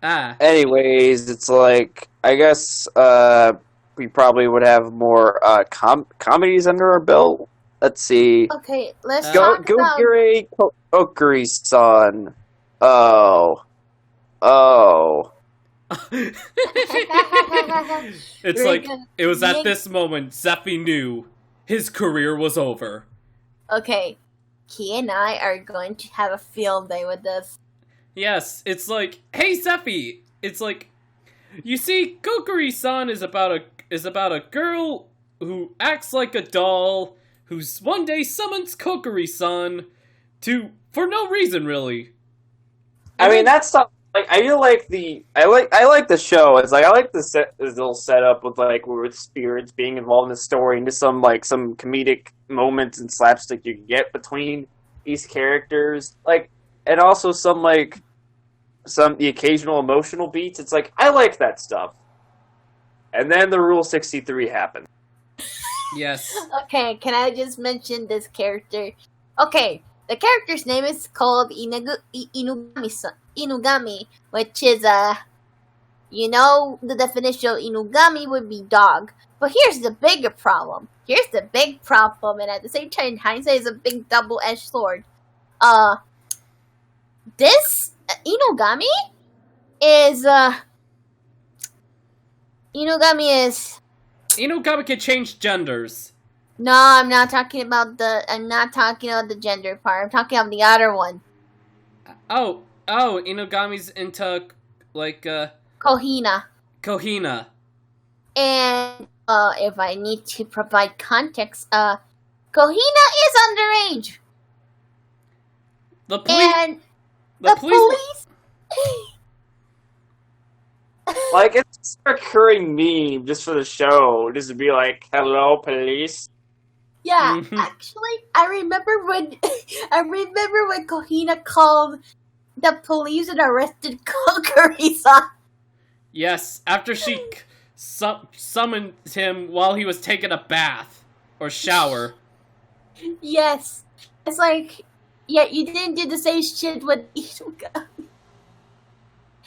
Ah. Anyways, it's like I guess we probably would have more comedies under our belt. Let's see. Okay, let's Uh, talk Go about. Gure Fuckery son. Oh. Oh. It's We're like, gonna it was at make. this moment Zeffy knew his career was over. Okay, Key and I are going to have a field day with this. Yes, it's like, hey Zeffy! It's like, you see, Kokiri-san is about a girl who acts like a doll, who's one day summons Kokiri-san for no reason really. I And mean then, that's not like I feel like I like the show. It's like I like this little setup with spirits being involved in the story and just some comedic moments and slapstick you can get between these characters. And also some the occasional emotional beats. It's like I like that stuff. And then the Rule 63 happened. yes. Okay, can I just mention this character? Okay, the character's name is called Inugami, which is the definition of Inugami would be dog. But here's the bigger problem. Here's the big problem, and at the same time, hindsight is a big double-edged sword. This Inugami is Inugami is. Inugami can change genders. No, I'm not talking about the gender part. I'm talking about the other one. Oh, Inugami's into, like, Kohina. Kohina. And if I need to provide context, Kohina is underage. The police. And The police. Like it's a recurring meme just for the show, just to be like, "Hello, police." Yeah, Mhm. actually, I remember when Kohina called the police and arrested Kokori-san. Yes, after she summoned him while he was taking a bath or shower. Yes, it's like, yeah, you didn't do the same shit with Inugami.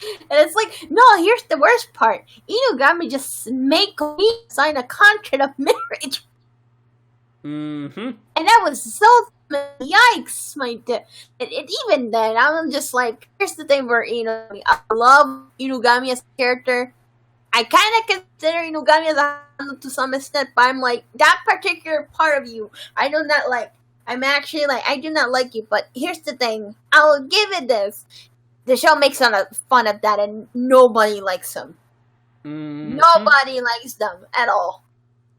And it's like, no, here's the worst part. Inugami just made Kohina sign a contract of marriage. Mm-hmm. And that was so yikes, my dear. Even then, I'm just like, here's the thing for Inugami. I love Inugami as a character. I kind of consider Inugami as a handle to some extent, but I'm like, that particular part of you, I do not like. I'm actually like, I do not like you, but here's the thing. I'll give it this. The show makes fun of that, and nobody likes them. Mm-hmm. Nobody likes them at all.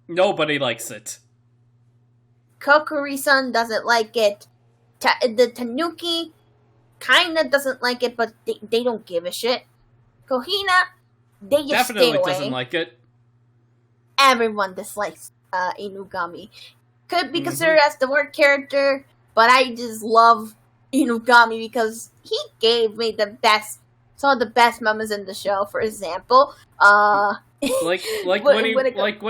Nobody likes it. Kokori-san doesn't like it. The Tanuki kinda doesn't like it, but they don't give a shit. Kohina, they just Definitely stay away. doesn't like it. Everyone dislikes Inugami. Could be considered as the word character, but I just love Inugami because he gave me some of the best moments in the show. For example, Like when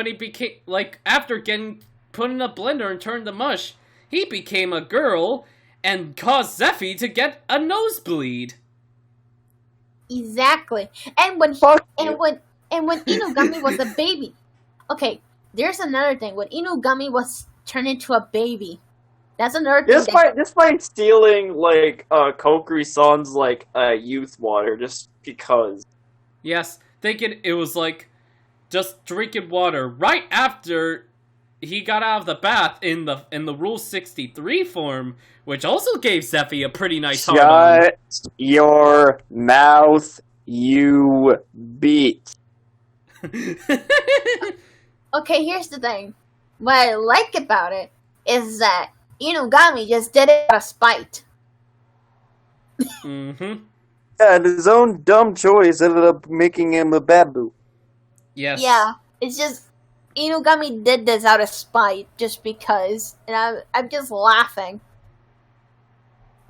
he became, like, after getting put in a blender and turned to mush, he became a girl and caused Zeffy to get a nosebleed. Exactly. And when Fuck you. when Inugami was a baby. Okay, there's another thing. When Inugami was turned into a baby, that's another thing. Despite stealing Kokiri-san's youth water just because. Yes, thinking it was like just drinking water right after he got out of the bath in the Rule 63 form, which also gave Zeffy a pretty nice hormone. Shut your mouth, you beat. Okay, here's the thing. What I like about it is that Inugami just did it out of spite. Mm-hmm. Yeah, and his own dumb choice ended up making him a babu. Yes. Yeah, it's just Inugami did this out of spite just because, and I'm just laughing.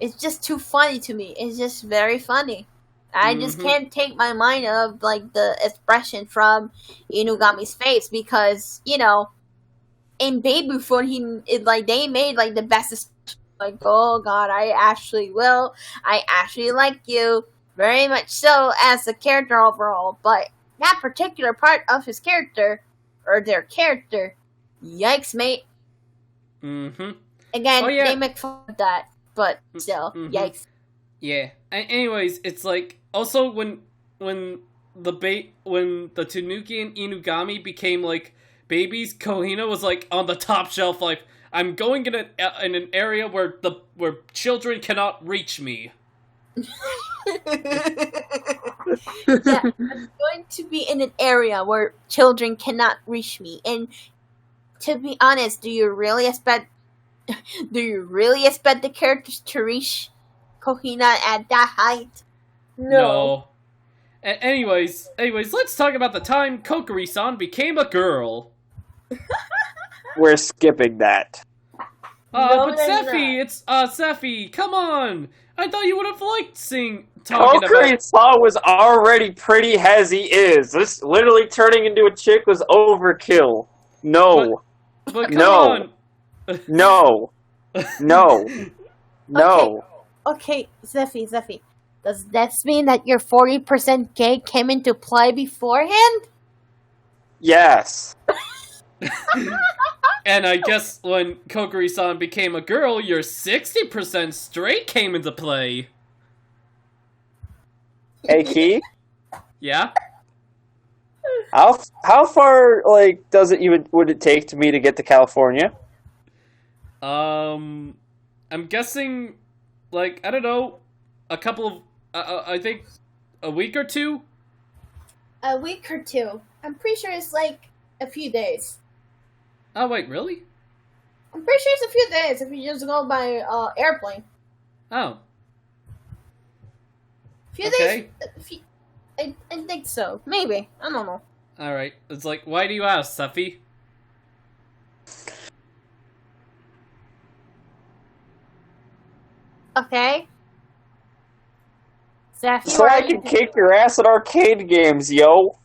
It's just too funny to me. It's just very funny. I just can't take my mind off the expression from Inugami's face because in baby form they made the best expression, oh god, I actually like you. very much so as a character overall, but that particular part of his character, or their character, yikes, mate. Mm-hmm. Again, Oh, yeah. they make fun of that, but still, yikes. Yeah. Anyways, it's like also when the Tanuki and Inugami became like babies, Kohina was like on the top shelf, like I'm going in an area where children cannot reach me. Yeah, I'm going to be in an area where children cannot reach me. And to be honest, do you really expect the characters to reach Kohina at that height? No. Anyways, let's talk about the time Kokiri-san became a girl. We're skipping that. No, But there's Zephy, it's Zephy, come on! I thought you would have liked talking about. Kokiri-san was already pretty as he is. This literally turning into a chick was overkill. No. But come No. on! No. No. No. Okay, Zephy. Does this mean that your 40% gay came into play beforehand? Yes. And I guess when Kokiri-san became a girl, your 60% straight came into play. Hey, Key? Yeah? How far, like, would it take to me to get to California? I'm guessing, like, I don't know, a couple of, I think, a week or two? A week or two. I'm pretty sure it's like a few days. Oh, wait, really? I'm pretty sure it's a few days if you just go by airplane. Oh. Few Okay. days. I think so. Maybe. I don't know. Alright. It's like, why do you ask, Zephy? Okay. Zephy, So I can kick your ass at arcade games, yo.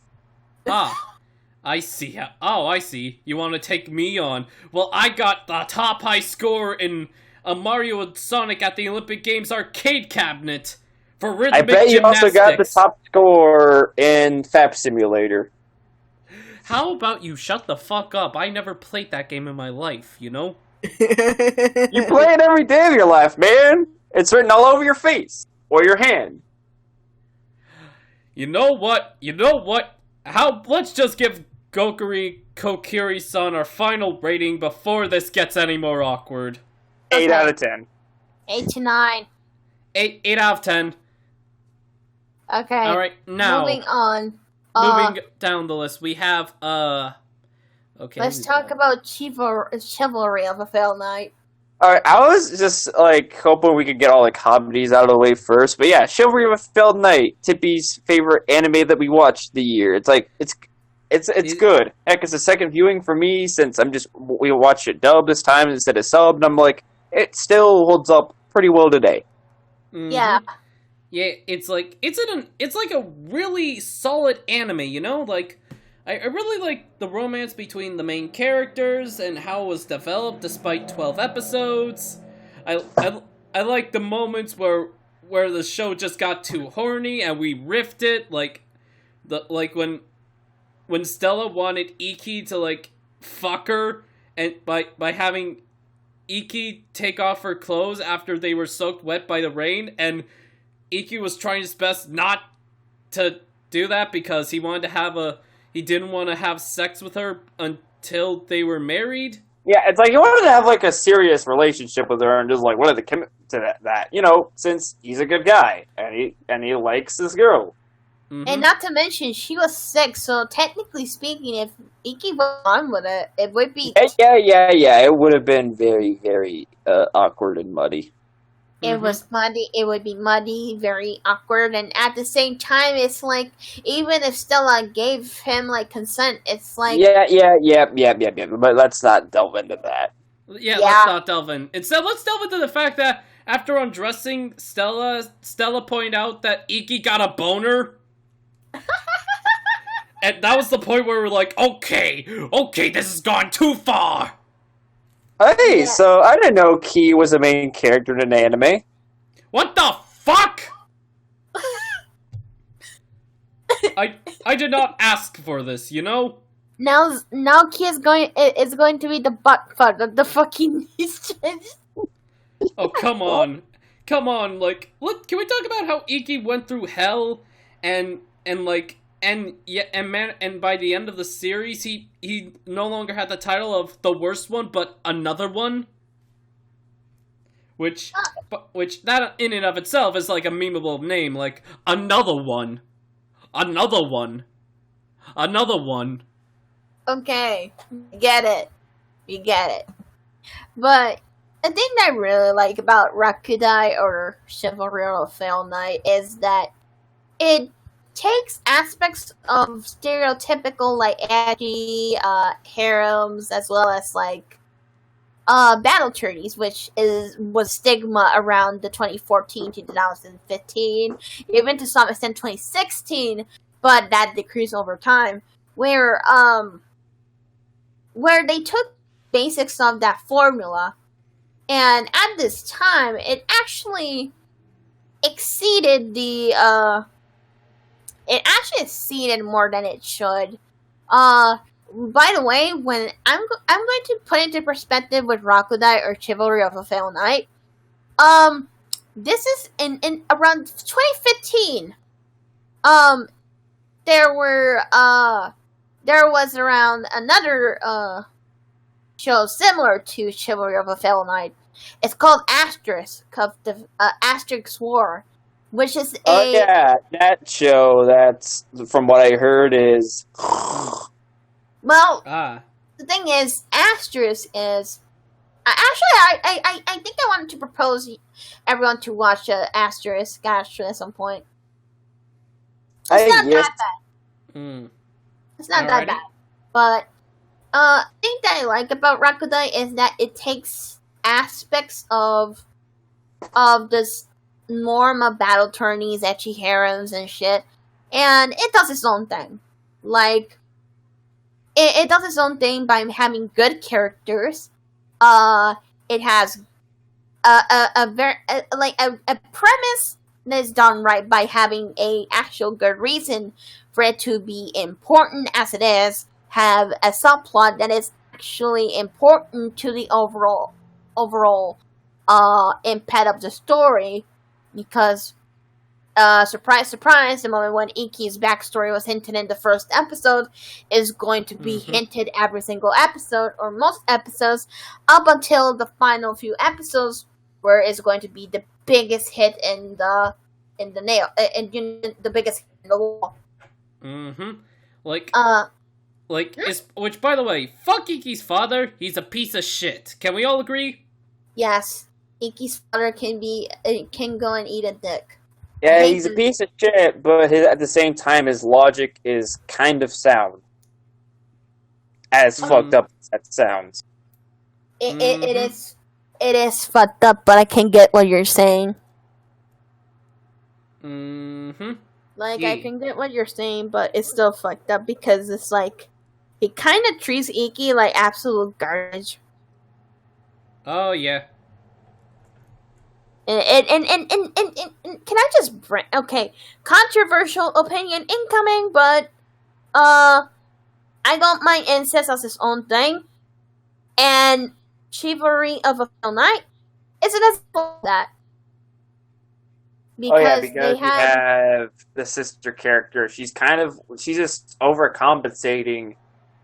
Ah. I see. Oh, I see. You want to take me on. Well, I got the top high score in a Mario and Sonic at the Olympic Games arcade cabinet for rhythmic I bet you gymnastics. also got the top score in FAP Simulator. How about you shut the fuck up? I never played that game in my life, you know? You play it every day of your life, man. It's written all over your face or your hand. You know what? Let's just give Kokiri-san our final rating before this gets any more awkward. 8 out of 10. 8 to 9. 8 out of 10. Okay. Alright, now. Moving on. Moving down the list, we have, okay. Let's talk about chivalry of a failed night. Alright, I was just, like, hoping we could get all the comedies out of the way first. But yeah, Chivalry of a Failed Knight, Tippy's favorite anime that we watched the year. It's like, it's good. Heck, it's a second viewing for me since we watched it dubbed this time instead of subbed. And I'm like, it still holds up pretty well today. Mm-hmm. Yeah. Yeah, it's like a really solid anime, you know? Like, I really like the romance between the main characters and how it was developed despite 12 episodes. I like the moments where the show just got too horny and we riffed it, like when Stella wanted Iki to like fuck her and by having Iki take off her clothes after they were soaked wet by the rain, and Iki was trying his best not to do that because he didn't want to have sex with her until they were married. Yeah, it's like he wanted to have like a serious relationship with her and just like wanted to commit to that, you know, since he's a good guy and he likes this girl. Mm-hmm. And not to mention, she was sick, so technically speaking, if Iki was on with it, it would be... Yeah, it would have been very, very awkward and muddy. It was muddy, it would be muddy, very awkward, and at the same time, it's like, even if Stella gave him, like, consent, it's like... Yeah, but let's not delve into that. Yeah, let's not delve in. Instead, let's delve into the fact that after undressing Stella pointed out that Iki got a boner. And that was the point where we were like, okay, this has gone too far. Hey, so I didn't know Key was the main character in an anime. What the fuck? I did not ask for this, you know? Now Key is going to be the butt fuck of the fucking Eastern. Oh, come on. Come on, like, look, can we talk about how Iki went through hell and by the end of the series he no longer had the title of the worst one, but another one? Which that in and of itself is like a memeable name, like another one. Another one. Another one. Okay, we get it. But the thing that I really like about Rakudai or Chivalry of the Fail Knight is that it takes aspects of stereotypical, like, edgy, harems, as well as, like, battle tourneys, which was stigma around the 2014 to 2015, even to some extent 2016, but that decreased over time, where they took basics of that formula, and at this time, it actually exceeded more than it should. By the way, when I'm going to put into perspective with Rakudai or Chivalry of a Fail Knight, this is in around 2015. There was around another show similar to Chivalry of a Fail Knight. It's called Asterisk of the Asterix War, which is a... Oh yeah, that show. That's from what I heard is. Well, the thing is, Asterisk is... Actually, I think I wanted to propose everyone to watch Asterisk at some point. It's not that bad. It's not that bad. But the thing that I like about Rakudai is that it takes aspects of this norm of battle tourneys, ecchi harems, and shit, and it does its own thing. Like, it does its own thing by having good characters. It has a premise that is done right by having a actual good reason for it to be important as it is. Have a subplot that is actually important to the overall impact of the story, because surprise, surprise, the moment when Iki's backstory was hinted in the first episode is going to be hinted every single episode, or most episodes, up until the final few episodes, where it's going to be the biggest hit in the biggest hit in the wall. Which, by the way, fuck Iki's father, he's a piece of shit. Can we all agree? Yes, Iki's father can go and eat a dick. Yeah, he's a piece of shit, but at the same time, his logic is kind of sound. As fucked up as that sounds. It is fucked up, but I can get what you're saying. Like, I can get what you're saying, but it's still fucked up, because it's like, he kind of treats Iki like absolute garbage. Oh, yeah. And can I just bring... Okay, controversial opinion incoming, but, I don't mind incest as its own thing. And Chivalry of a Fail Knight isn't as full that. Because you have the sister character. She's just overcompensating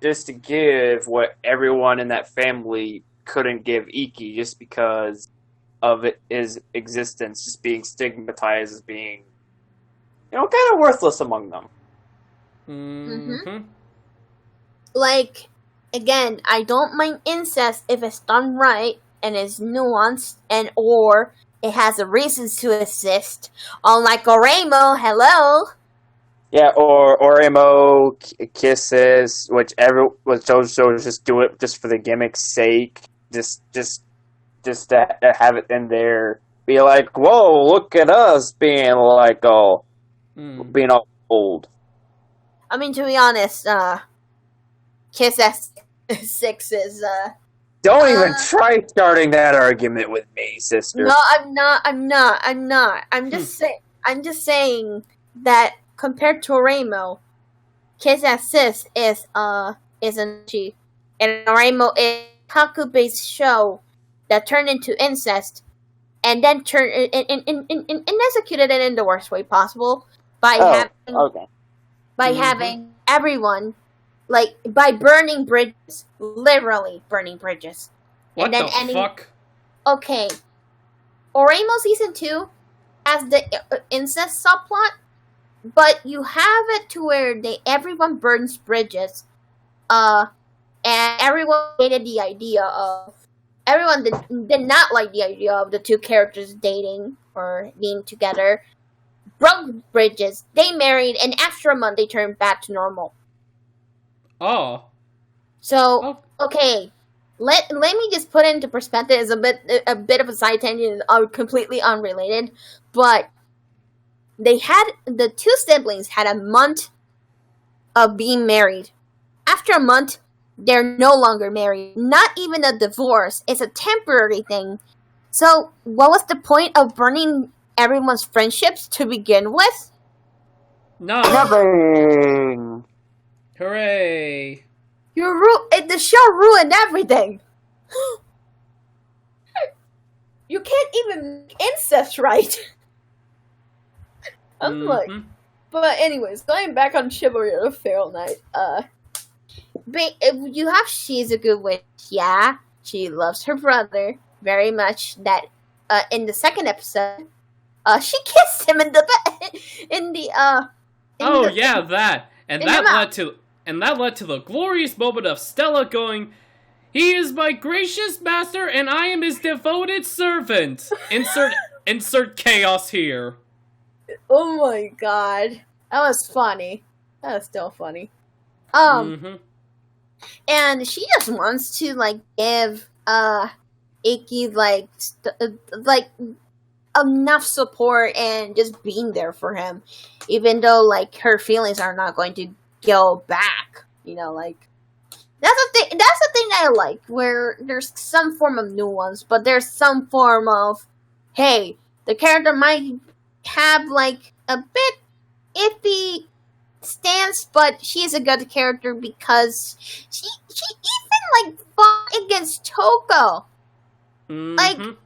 just to give what everyone in that family couldn't give Iki, just because of his existence, just being stigmatized as being, kind of worthless among them. Like, again, I don't mind incest if it's done right and is nuanced, and or it has a reason to exist. Unlike Oremo, hello. Yeah, or Oremo kisses, which Jojo just do it just for the gimmick's sake, just to have it in there. Be like, whoa, look at us being like being all old. I mean, to be honest, Kiss S6 is Don't even try starting that argument with me, sister. No, I'm not. I'm just saying that compared to Oreimo, Kiss Assist is Michi, and Oreimo is a taku-based show that turned into incest, and then turned and executed it in the worst way possible by having everyone, like, by burning bridges, literally burning bridges. What and then the fuck? Okay, Oreimo Season 2 has the incest subplot, but you have it to where everyone burns bridges, and everyone hated the idea of, everyone did not like the idea of the two characters dating or being together, broke bridges, they married, and after a month they turned back to normal. Oh. So, okay, let me just put it into perspective. It's a bit of a side tangent, completely unrelated, but the two siblings had a month of being married. After a month, they're no longer married. Not even a divorce. It's a temporary thing. So, what was the point of burning everyone's friendships to begin with? No. Nothing. Hooray. The show ruined everything. You can't even make incest right. I'm like, but anyways, going back on Chivalry of the Feral Knight, you have Shizuku, which, yeah, she loves her brother very much. That, in the second episode, she kissed him in the bed, that. And that led to the glorious moment of Stella going, "He is my gracious master, and I am his devoted servant." Insert chaos here. Oh my god, that was funny. That was still funny. And she just wants to, like, give Iki like enough support and just being there for him, even though, like, her feelings are not going to go back. You know, like, that's the thing that I like, where there's some form of nuance, but there's some form of, hey, the character might have, like, a bit iffy stance, but she's a good character because she even, like, fought against Toko. Like, a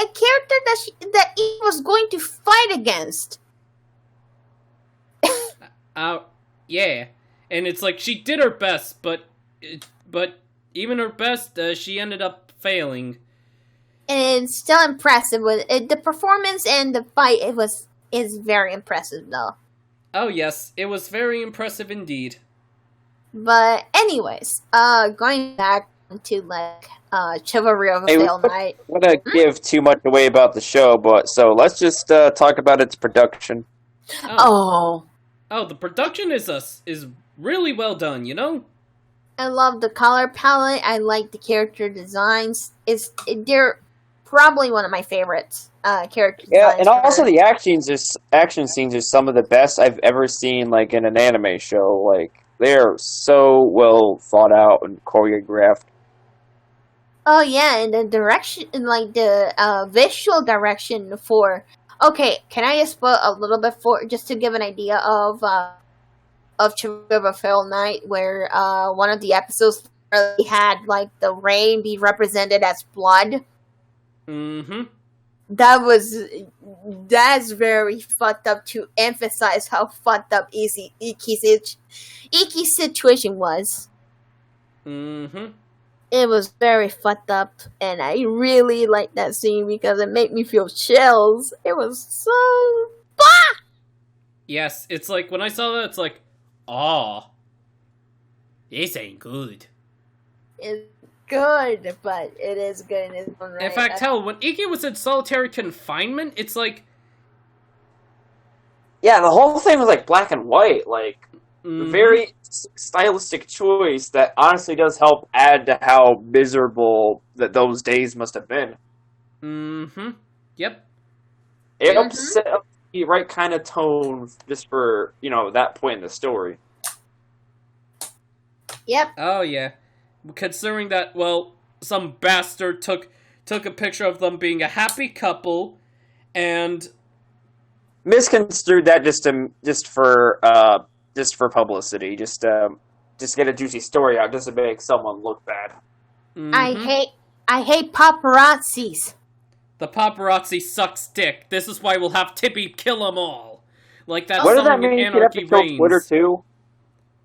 character that he was going to fight against. Yeah. And it's like, she did her best, but even her best, she ended up failing. And it's still impressive with it. The performance and the fight is very impressive, though. Oh yes, it was very impressive indeed. But anyways, going back to, like, Chivalry of a Failed Knight. I don't want to give too much away about the show, but so let's just talk about its production. Oh, the production is really well done, you know? I love the color palette. I like the character designs. They're probably one of my favorites. Character designs. Yeah, and also the action scenes are some of the best I've ever seen, like, in an anime show. Like, they're so well thought out and choreographed. Oh yeah, and the direction, and, like, the visual direction for. Okay, can I just put a little bit just to give an idea of Chivalry of a Feral Knight, where one of the episodes really had, like, the rain be represented as blood. That's very fucked up to emphasize how fucked up Iki's situation was. It was very fucked up, and I really liked that scene because it made me feel chills. It was so... Yes, it's like, when I saw that, it's like, aw, this ain't good. It's good, but it is good in its own right. In fact, hell, when Iki was in solitary confinement, it's like... Yeah, the whole thing was, like, black and white, like... Very stylistic choice that honestly does help add to how miserable that those days must have been. Yep. It helps set up the right kind of tone just for, you know, that point in the story. Yep. Oh, yeah. Considering that, well, some bastard took a picture of them being a happy couple, and misconstrued that just for publicity, just get a juicy story out, just to make someone look bad. Mm-hmm. I hate paparazzis. The paparazzi sucks dick. This is why we'll have Tippy kill them all. Like that What does that song in mean? You'd have to Anarchy kill Reigns. Twitter too?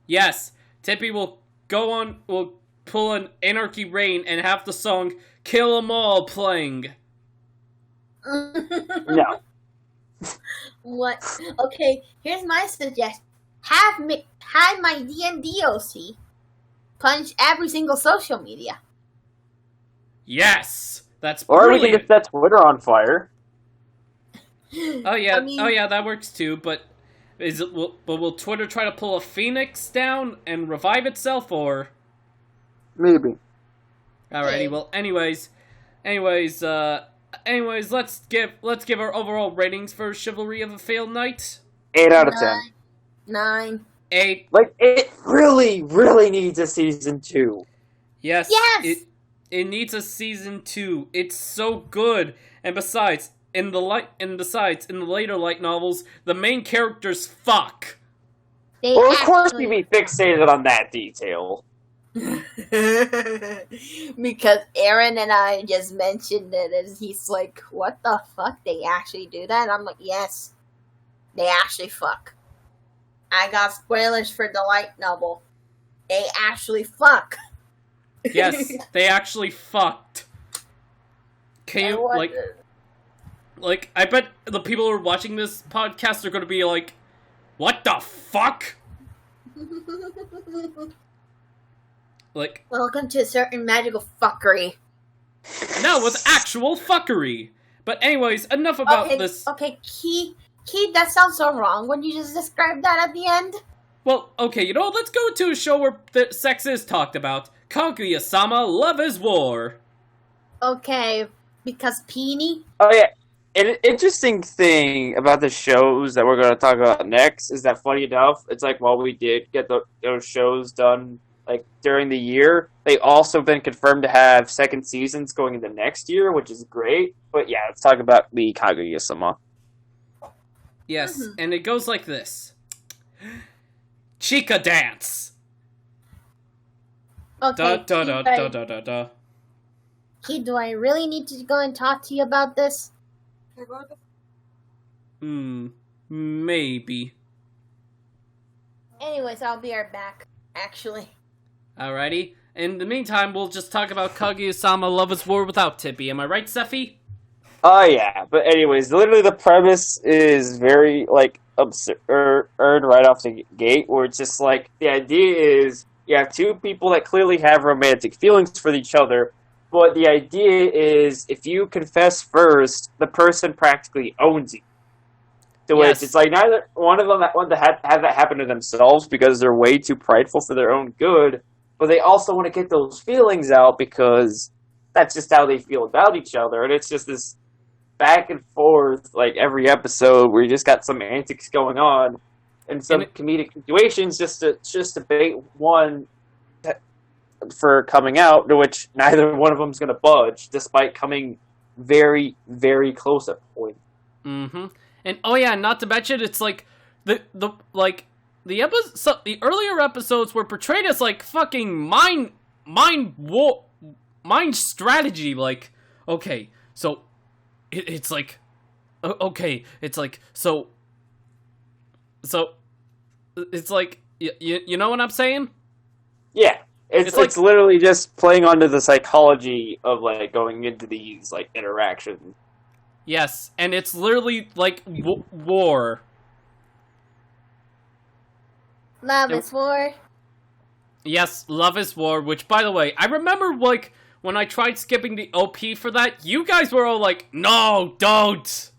Yes, Tippy will pull an Anarchy Reign and have the song "Kill 'Em All" playing. No. What? Okay, here's my suggestion. Have my D&D OC punch every single social media. Yes, that's Or brilliant. we can just set Twitter on fire. Oh yeah, I mean- that works too. But will Twitter try to pull a phoenix down and revive itself, or? Maybe. Alrighty. Well, anyways, let's give our overall ratings for Chivalry of a Failed Knight. 8 out of 10. 9. 8. Like, it really, really needs a season 2. Yes. Yes! It needs a season 2. It's so good. And besides, in the later light novels, the main characters fuck. Well, of course we'd be fixated on that detail. Because Aaron and I just mentioned it, and he's like, "What the fuck? They actually do that?" And I'm like, "Yes, they actually fuck." I got spoilers for the light novel. They actually fuck. Yes, they actually fucked. Can you like? I bet the people who are watching this podcast are going to be like, "What the fuck?" Like, Welcome to a certain magical fuckery. now with actual fuckery. But anyways, enough about this. Okay, Key, that sounds so wrong when you just described that at the end. Well, okay, let's go to a show where the sex is talked about. Kaguya-sama, Love is War. Okay, because Peony? Oh, yeah. An interesting thing about the shows that we're going to talk about next is that, funny enough, it's like while we did get those shows done like during the year, they also been confirmed to have second seasons going into next year, which is great. But yeah, let's talk about the Kaguya-sama. Yes, and it goes like this. Chica dance. Okay, Da da da da da da da. Key, do I really need to go and talk to you about this? Maybe. Anyways, I'll be right back, actually. Alrighty. In the meantime, we'll just talk about Kaguya-sama Love is War without Tippy. Am I right, Sephi? Oh, yeah. But anyways, literally the premise is very, like, absurd right off the gate, where it's just like, the idea is you have two people that clearly have romantic feelings for each other, but the idea is if you confess first, the person practically owns you. To which it's like neither one of them want to have that happen to themselves because they're way too prideful for their own good, but they also want to get those feelings out because that's just how they feel about each other, and it's just this back and forth, like, every episode where you just got some antics going on and some comedic situations just to bait one for coming out, to which neither one of them is going to budge, despite coming very, very close at point. Mm-hmm. And oh yeah, not to mention, it's like the earlier episodes were portrayed as like fucking mind strategy. Like, okay, so it's like, okay, it's like so it's like you know what I'm saying? Yeah. It's literally just playing onto the psychology of, like, going into these, like, interactions. Yes, and it's literally, like, war. Love is war. Yes, Love is War, which, by the way, I remember, like, when I tried skipping the OP for that, you guys were all like, no, don't!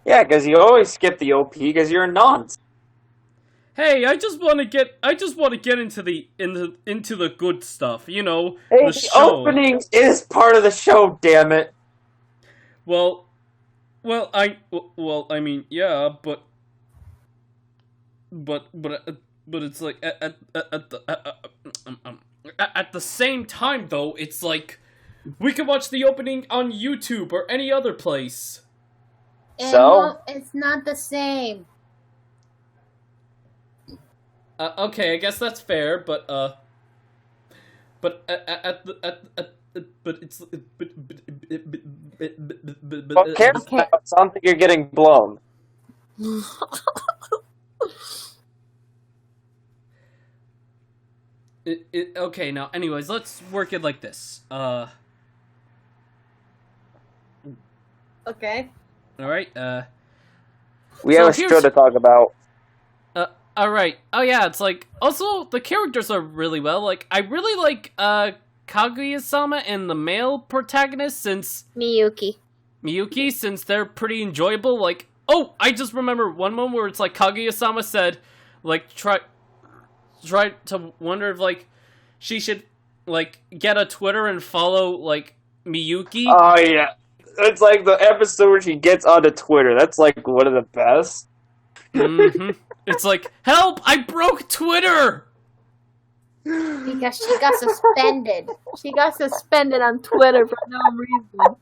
Yeah, because you always skip the OP because you're a nonce. Hey, I just want to get into the good stuff, you know, Hey, the the show. opening is part of the show, damn it. Well, I mean, yeah, but it's like at the same time though, it's like we can watch the opening on YouTube or any other place. So? It's not the same. Okay, I guess that's fair, but it's What cares Okay. about? It sounds like you're getting blown. okay. Now, anyways, let's work it like this. Okay. All right. We So have a here's- show to talk about. All right. Oh yeah, it's like also the characters are really well. Like I really like Kaguya-sama and the male protagonist since Miyuki since they're pretty enjoyable. Like oh, I just remember one moment where it's like Kaguya-sama said, like try to wonder if like she should like get a Twitter and follow like Miyuki. Oh yeah, it's like the episode where she gets onto Twitter. That's like one of the best. Mm-hmm. It's like, help! I broke Twitter! Because she got suspended. She got suspended on Twitter for no reason.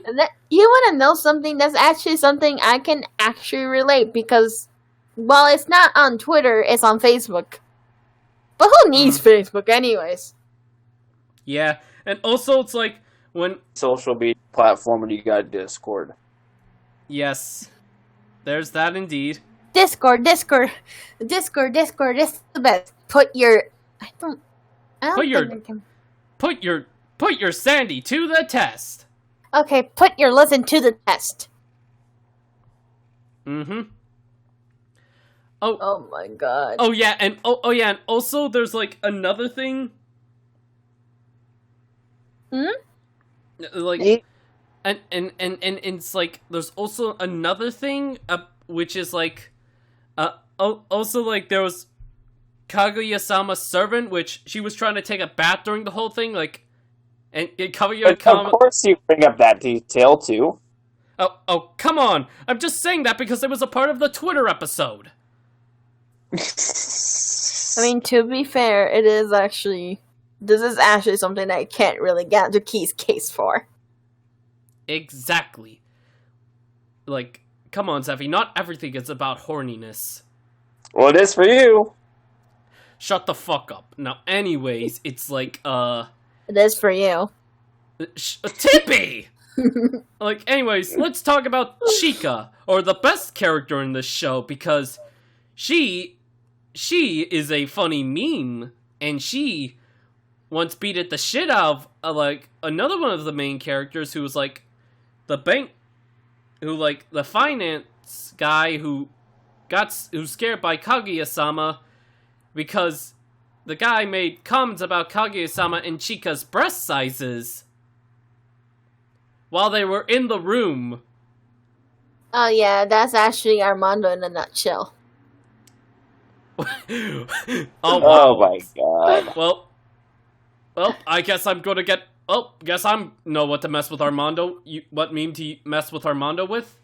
And you want to know something? That's actually something I can actually relate because, well, it's not on Twitter, it's on Facebook. But who needs Facebook anyways? Yeah, and also it's like, when... Social media platform when you got Discord. Yes. There's that indeed. Discord. This is the best. Put your... I don't Put your- think I can... Put your Sandy to the test! Okay, put your listen to the test. Mm-hmm. Oh my god. Oh yeah, and and also there's like another thing. Like, Yeah. and it's like there's also another thing, which is like, also like there was Kaguya-sama's servant, which she was trying to take a bath during the whole thing, like, and Kaguya-sama. Of course, you bring up that detail too. Oh, come on! I'm just saying that because it was a part of the Twitter episode. I mean, to be fair, this is actually something that I can't really get into Key's case for. Exactly. Like, come on, Zeffy, not everything is about horniness. Well, it is for you. Shut the fuck up. Now, anyways, it's like, It is for you. Tippy! Like, anyways, let's talk about Chica, or the best character in this show, because she is a funny meme, and she once beat the shit out of, like, another one of the main characters who was, like, the finance guy who's scared by Kaguya-sama because the guy made comments about Kaguya-sama and Chica's breast sizes while they were in the room. Oh yeah, that's actually Armando in a nutshell. Oh my god. Well, I guess I'm gonna get. Oh, guess I'm know what to mess with Armando. What meme to mess with Armando with?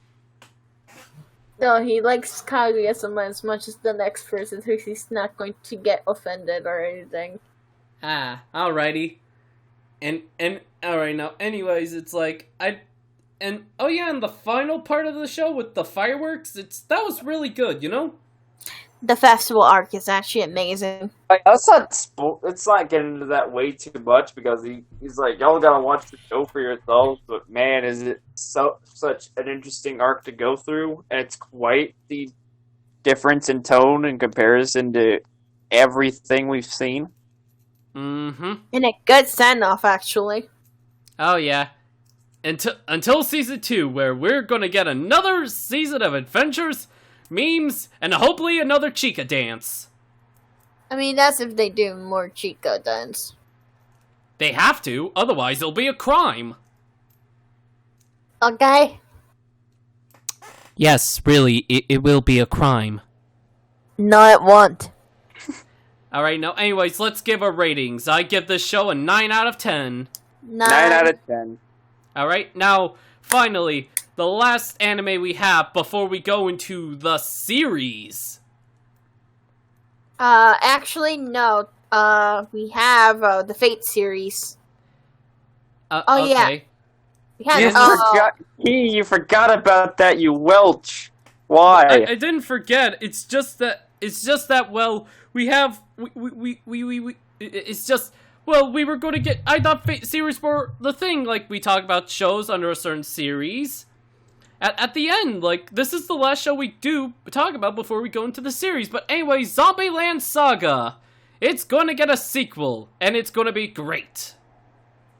No, he likes Kaguya-sama as much as the next person, so he's not going to get offended or anything. Alrighty. And alright now. Anyways, it's like and the final part of the show with the fireworks. That was really good, you know. The festival arc is actually amazing. Like, let's not get into that way too much because he's like, y'all gotta watch the show for yourselves. But man, is it such an interesting arc to go through, and it's quite the difference in tone in comparison to everything we've seen. Mm-hmm. And a good send-off, actually. Oh yeah. Until season 2, where we're gonna get another season of adventures, memes, and hopefully another Chica dance. I mean, that's if they do more Chica dance. They have to, otherwise it'll be a crime. Okay? Yes, really, it will be a crime. No, it won't. Alright, now anyways, let's give our ratings. I give this show a 9 out of 10. 9 out of 10. Alright, now, finally, the last anime we have before we go into the series. Actually, no. We have, the Fate series. Okay. Yeah, You forgot. You forgot about that. You welch. Why? I didn't forget. It's just that. Well, we have we. It's just. Well, we were going to get. I thought series were the thing. Like we talk about shows under a certain series. At the end, like this is the last show we do talk about before we go into the series. But anyway, Zombieland Saga. It's going to get a sequel, and it's going to be great.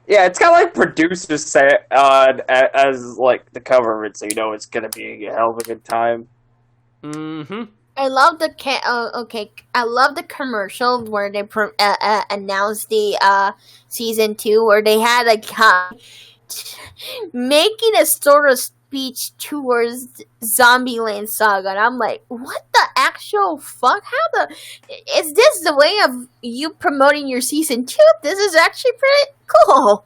Yeah, it's got like producers say as like the cover of it, so you know it's gonna be a hell of a good time. Mm-hmm. I love the I love the commercial where they announced the season 2, where they had a guy making a sort of speech towards Zombieland Saga, and I'm like, what the actual fuck? Is this the way of you promoting your season 2? This is actually pretty cool.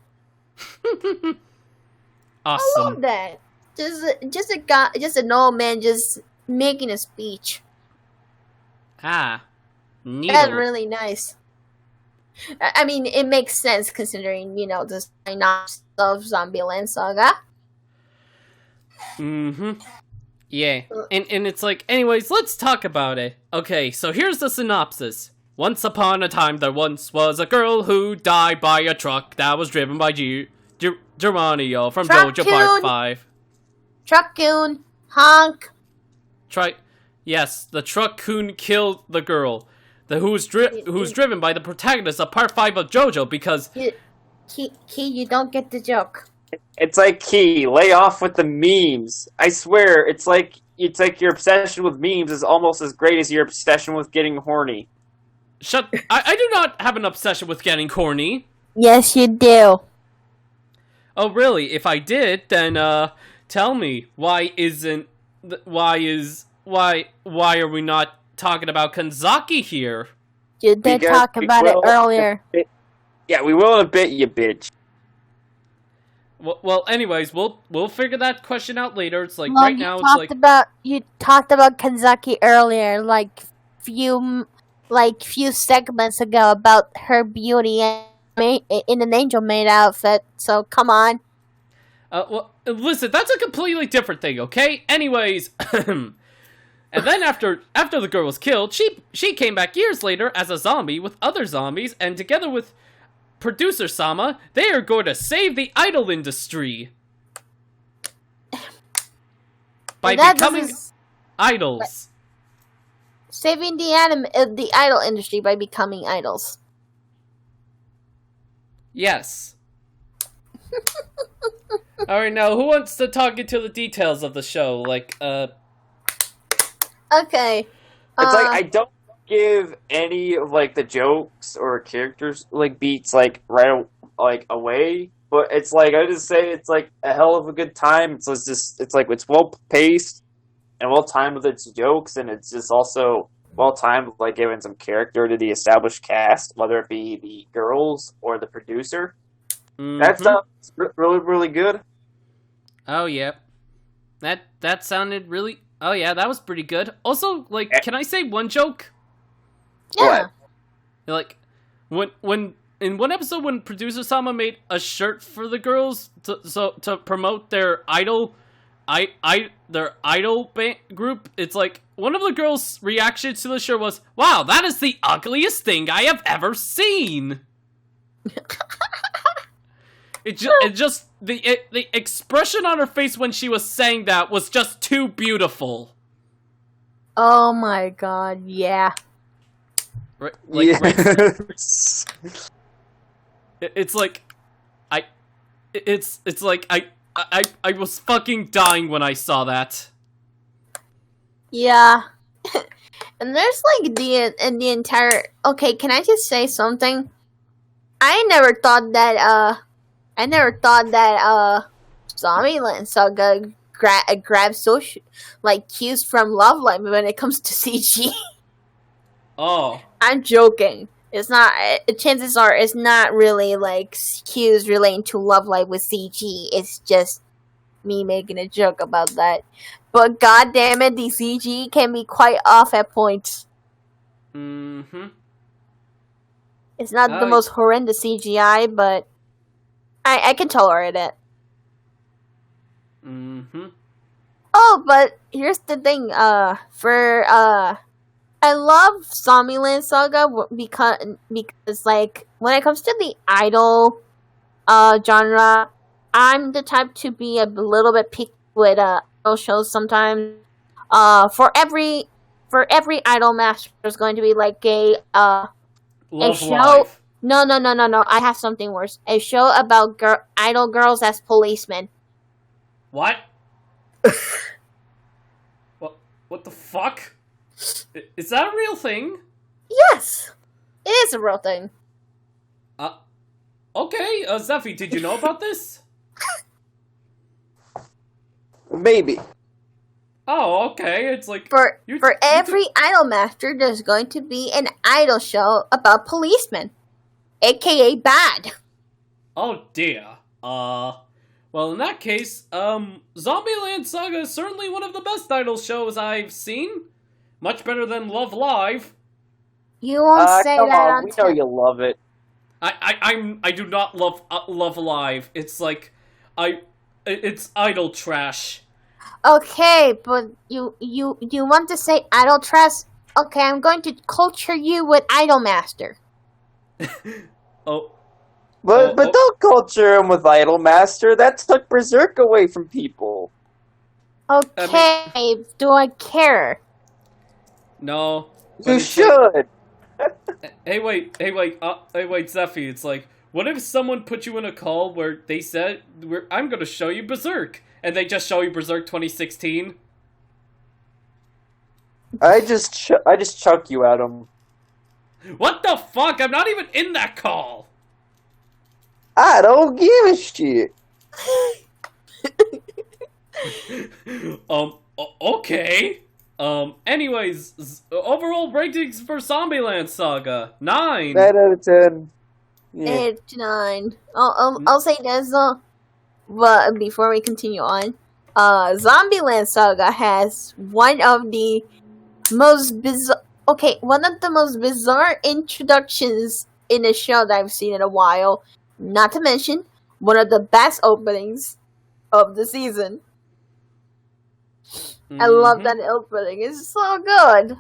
Awesome. I love that. Just an old man just making a speech. Neat. That's really nice. I mean, it makes sense considering, the synopsis of Zombieland Saga. Mm-hmm. Yeah. And it's like, anyways, let's talk about it. Okay, so here's the synopsis. Once upon a time, there once was a girl who died by a truck that was driven by Geronimo from Dojo Part 5. Truck-coon. Honk. Yes, the truck-coon killed the girl. Who's driven by the protagonist of Part 5 of JoJo because... Key, you don't get the joke. It's like, Key, lay off with the memes. I swear, it's like your obsession with memes is almost as great as your obsession with getting horny. I do not have an obsession with getting horny. Yes, you do. Oh, really? If I did, then, tell me, why are we not talking about Kanzaki here? You did talk about it earlier. Yeah, we will in a bit, you bitch. Well, anyways, we'll figure that question out later. It's like right now, you talked about Kanzaki earlier, like few segments ago, about her beauty in an Angel Maid outfit. So come on. Well, listen, that's a completely different thing, okay? Anyways, and then after the girl was killed, she came back years later as a zombie with other zombies, and together with producer Sama, they are going to save the idol industry by becoming idols. Saving the idol industry by becoming idols. Yes. Alright, now, who wants to talk into the details of the show? Okay. It's like, I don't give any of, like, the jokes or characters, like, beats, like, right, like, away, but it's like, I just say it's, like, a hell of a good time. It's well-paced and well-timed with its jokes, and it's just also well-timed with, like, giving some character to the established cast, whether it be the girls or the producer. Mm-hmm. That stuff's really, really good. Oh, yeah. That sounded really... Oh, yeah, that was pretty good. Also, like, can I say one joke? Yeah. Like, when in one episode when producer Sama made a shirt for the girls to promote their idol group, it's like one of the girls' reactions to the shirt was, "Wow, that is the ugliest thing I have ever seen." The expression on her face when she was saying that was just too beautiful. Oh my god, yeah. Right, Yes. It's like I was fucking dying when I saw that. Yeah. And there's like the entire... Okay, can I just say something? I never thought that Zombieland Saga grabs social, like, cues from Love Live when it comes to CG. Oh. I'm joking. It's not. Chances are, it's not really like cues relating to Love Live with CG. It's just me making a joke about that. But god damn it, the CG can be quite off at points. Mm-hmm. It's not the most horrendous CGI, but I can tolerate it. Mm-hmm. Oh, but here's the thing. I love Zombieland Saga because like when it comes to the idol genre, I'm the type to be a little bit picky with idol shows sometimes. For every idol master, there's going to be like a Love show. Live. No. I have something worse. A show about idol girls as policemen. What? What the fuck? Is that a real thing? Yes, it is a real thing. Okay, Zephy, did you know about this? Maybe. Oh, okay, it's like... For every idol master, there's going to be an idol show about policemen, aka bad. Oh dear. Well, in that case, Zombieland Saga is certainly one of the best idol shows I've seen. Much better than Love Live. You won't say come that on, on we know you love it. I do not love Love Live. It's like, it's idol trash. Okay, but you want to say idol trash? Okay, I'm going to culture you with Idol Master. Oh. But don't culture him with Idol Master. That took Berserk away from people. Okay, do I care? No. You should. Hey wait, Zephy, it's like, what if someone put you in a call where they said, I'm gonna show you Berserk, and they just show you Berserk 2016? I just chuck you at him. What the fuck? I'm not even in that call! I don't give a shit. Okay. Anyways, overall ratings for Zombieland Saga, 9. 9 out of 10. Yeah. It's 9. I'll say this but before we continue on, Zombieland Saga has one of the most bizarre introductions in a show that I've seen in a while. Not to mention, one of the best openings of the season. I love that opening. It's so good.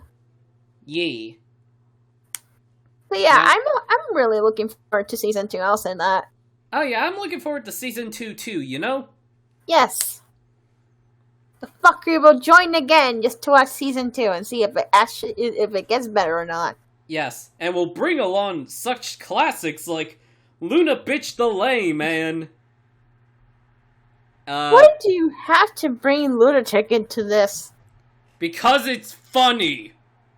Yeah. But yeah, I'm really looking forward to season 2. I'll say that. Oh yeah, I'm looking forward to season 2 too, you know? Yes. The Fuckery will join again just to watch season 2 and see if it gets better or not. Yes, and we'll bring along such classics like Luna Bitch the Lay, man. Why do you have to bring Lunatic into this? Because it's funny.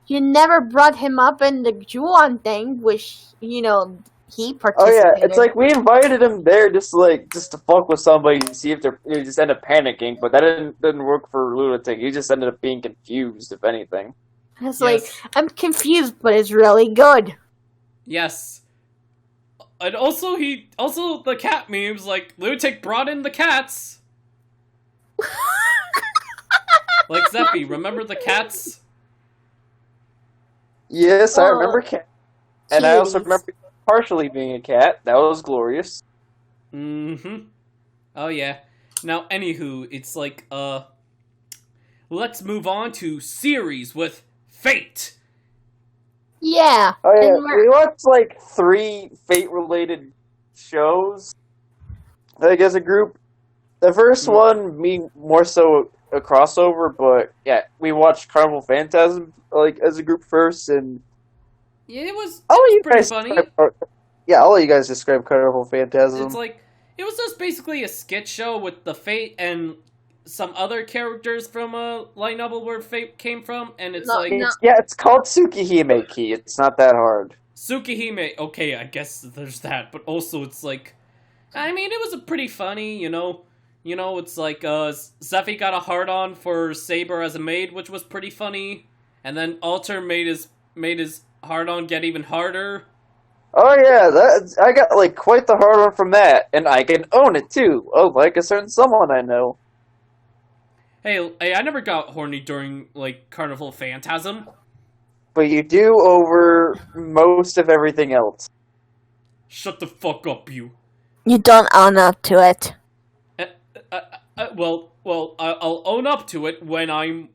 You never brought him up in the Juon thing, which, he participated. Oh yeah, it's like we invited him there just to fuck with somebody and see if they just end up panicking, but that didn't work for Lunatic. He just ended up being confused, if anything. It's like, I'm confused, but it's really good. Yes. And also the cat memes, like, Lunatic brought in the cats. Like Zephy, remember the cats? Yes, I remember cat. And I also remember partially being a cat. That was glorious. Mm-hmm. Oh yeah. Now, anywho, it's like, let's move on to series with Fate. Yeah. Oh yeah, we watched 3 Fate-related shows, as a group. The first one being more so a crossover, but yeah, we watched Carnival Phantasm as a group first, and yeah, it was pretty funny. I'll let you guys describe Carnival Phantasm. It's like, it was just basically a sketch show with the Fate and some other characters from a light novel where Fate came from, and it's it's called Tsukihime Key. It's not that hard. Tsukihime, okay, I guess there's that, but also it's like, I mean, it was a pretty funny, it's like, Zephy got a hard-on for Saber as a maid, which was pretty funny, and then Alter made his hard-on get even harder. Oh yeah, I got quite the hard-on from that, and I can own it too, like a certain someone I know. Hey, I never got horny during, Carnival Phantasm. But you do over most of everything else. Shut the fuck up, you. You don't own up to it. I'll own up to it when I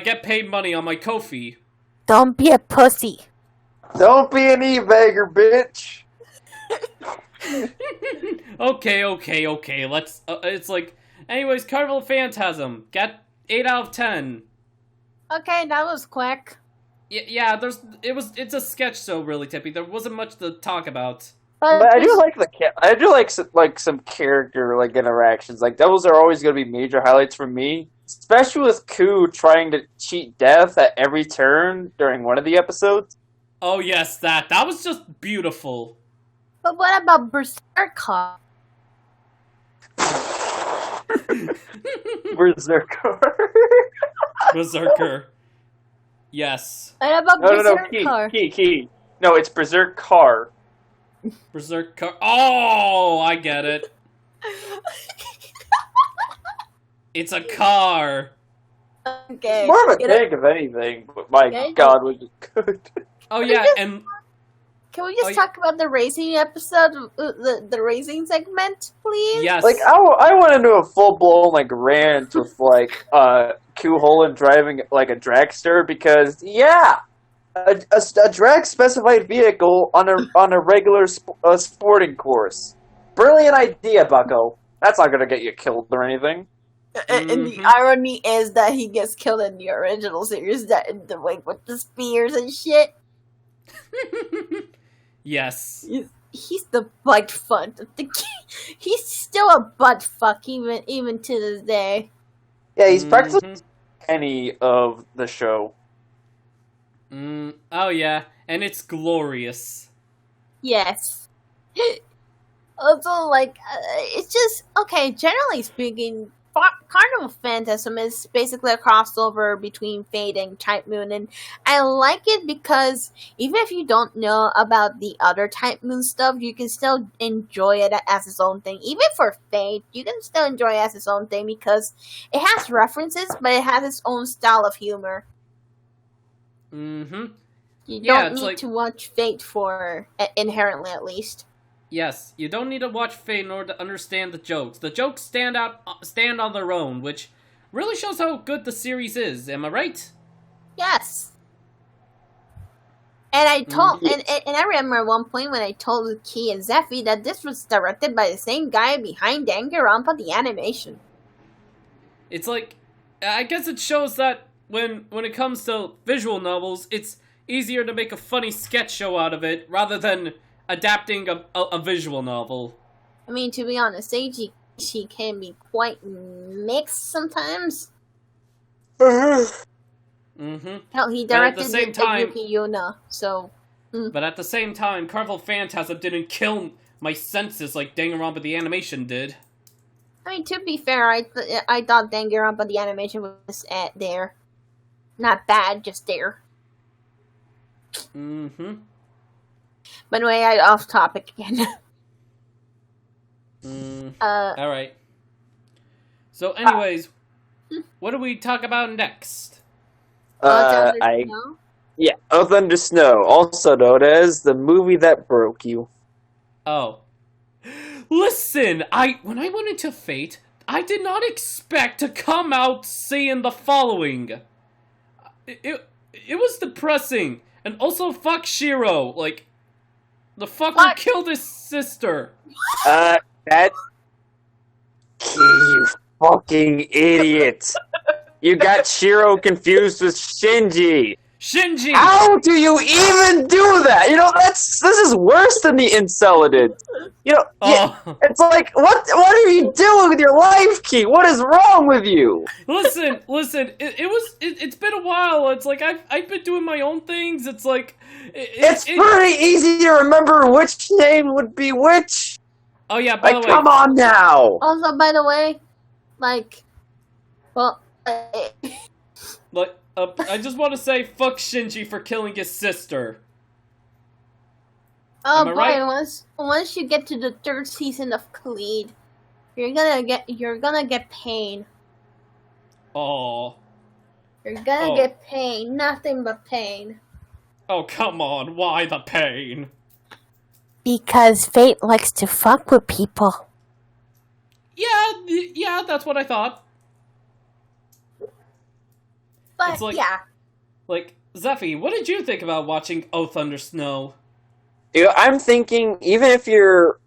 get paid money on my Ko-fi. Don't be a pussy. Don't be an e-bagger, bitch. Okay. Let's. It's like, anyways, Carnival Phantasm. Get 8 out of 10. Okay, that was quick. Yeah. It's a sketch show, really, Tippy. There wasn't much to talk about. But I do like some character like interactions. Like those are always going to be major highlights for me, especially with Ku trying to cheat death at every turn during one of the episodes. Oh yes, that was just beautiful. But what about Berserker? Berserker. Berserker. Yes. What about Berserker? Key. No, it's Berserker. Berserker. Oh, I get it. It's a car. Okay. More of a tank of anything, but my God, was it good. Oh yeah, and can we just talk about the racing episode, the racing segment, please? yes. Like I went into a full blown like rant with like Ku Holland driving like a dragster because a drag specified vehicle on a regular sporting course. Brilliant idea, Bucko. That's not gonna get you killed or anything. And the irony is that he gets killed in the original series, that in the way with the spears and shit. Yes. He's the butt fuck. He's still a butt fuck even to this day. Yeah, he's practically any of the show. Oh yeah, and it's glorious. Yes. Also, like, it's just okay. Generally speaking, Carnival Phantasm is basically a crossover between Fate and Type Moon, and I like it because even if you don't know about the other Type Moon stuff, you can still enjoy it as its own thing. Even for Fate, you can still enjoy it as its own thing because it has references, but it has its own style of humor. You don't need to watch Fate for inherently, at least. Yes, you don't need to watch Fate in order to understand the jokes. The jokes stand on their own, which really shows how good the series is. Am I right? Yes. And I told, and I remember at one point when I told Key and Zephy that this was directed by the same guy behind Danganronpa the animation. It's like, I guess it shows that when it comes to visual novels, it's easier to make a funny sketch show out of it rather than adapting a visual novel. I mean, to be honest, Seiji can be quite mixed sometimes. Hell, he directed Yuki Yuna, so... But at the same time, Carnival Phantasm didn't kill my senses like Danganronpa the animation did. I mean, to be fair, I thought Danganronpa the animation was there. Not bad, just there. By the way, off topic again. Alright. So anyways, what do we talk about next? Snow? Earth Under Snow, also known as the movie that broke you. Oh. Listen, when I went into Fate, I did not expect to come out saying the following. It was depressing. And also, fuck Shiro. Like, the fucker killed his sister. You fucking idiot. You got Shiro confused with Shinji. Shinji! How do you even do that? You know, this is worse than the Inceladed. You know, it's like, what are you doing with your life, Key? What is wrong with you? Listen, it's been a while. It's like, I've been doing my own things. It's like... It's pretty easy to remember which name would be which. Oh yeah, by the way... come on now! Also, by the way, like... Well... I just want to say fuck Shinji for killing his sister. Oh boy, right? once you get to the 3rd season of Keyblade, you're gonna get pain. Oh. You're gonna get pain, nothing but pain. Oh, come on, why the pain? Because Fate likes to fuck with people. Yeah, that's what I thought. But, It's like, yeah. Like, Zeffy, what did you think about watching Oh Thunder Snow? I'm thinking even if you're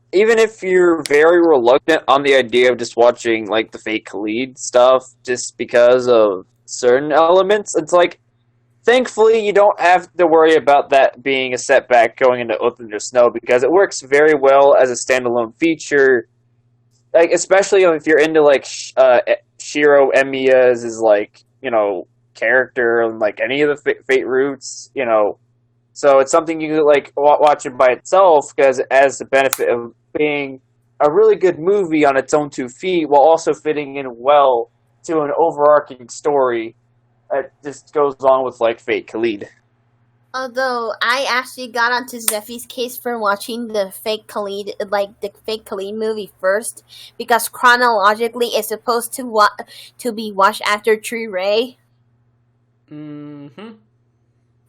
very reluctant on the idea of just watching like the fake Khalid stuff just because of certain elements, it's like thankfully you don't have to worry about that being a setback going into Oath Under Snow because it works very well as a standalone feature. Like especially if you're into like Shiro Emiya's is like, character and like any of the Fate roots, So it's something you could like watch it by itself because it has the benefit of being a really good movie on its own 2 feet while also fitting in well to an overarching story that just goes on with like Fate Khalid. Although I actually got onto Zeffy's case for watching the fake Khalid movie first because chronologically it's supposed to be watched after Tree Ray. Mm-hmm.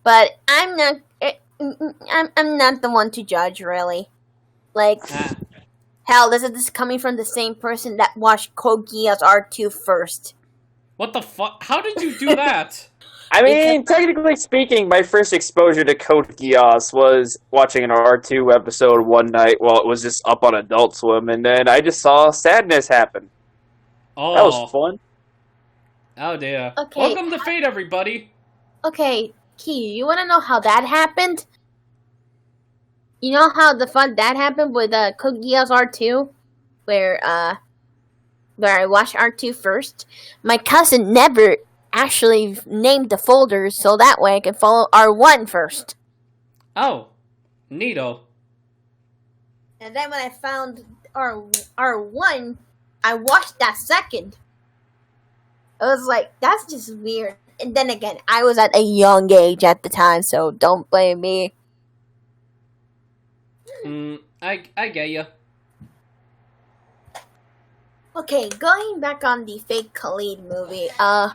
But I'm not the one to judge, really. Like, hell, this is coming from the same person that watched Code Geass R2 first. What the fuck? How did you do that? I mean, technically speaking, my first exposure to Code Geass was watching an R2 episode one night while it was just up on Adult Swim, and then I just saw sadness happen. Oh. That was fun. Oh, dear. Okay. Welcome to Fate, everybody. Okay, Key, you want to know how that happened? You know how the fun that happened with Code Geass R2? Where I watched R2 first? My cousin never actually named the folders so that way I can follow R1 first. Oh. Neato. And then when I found R1, I watched that second. I was like, that's just weird. And then again, I was at a young age at the time, so don't blame me. I get ya. Okay, going back on the fake Khalid movie, as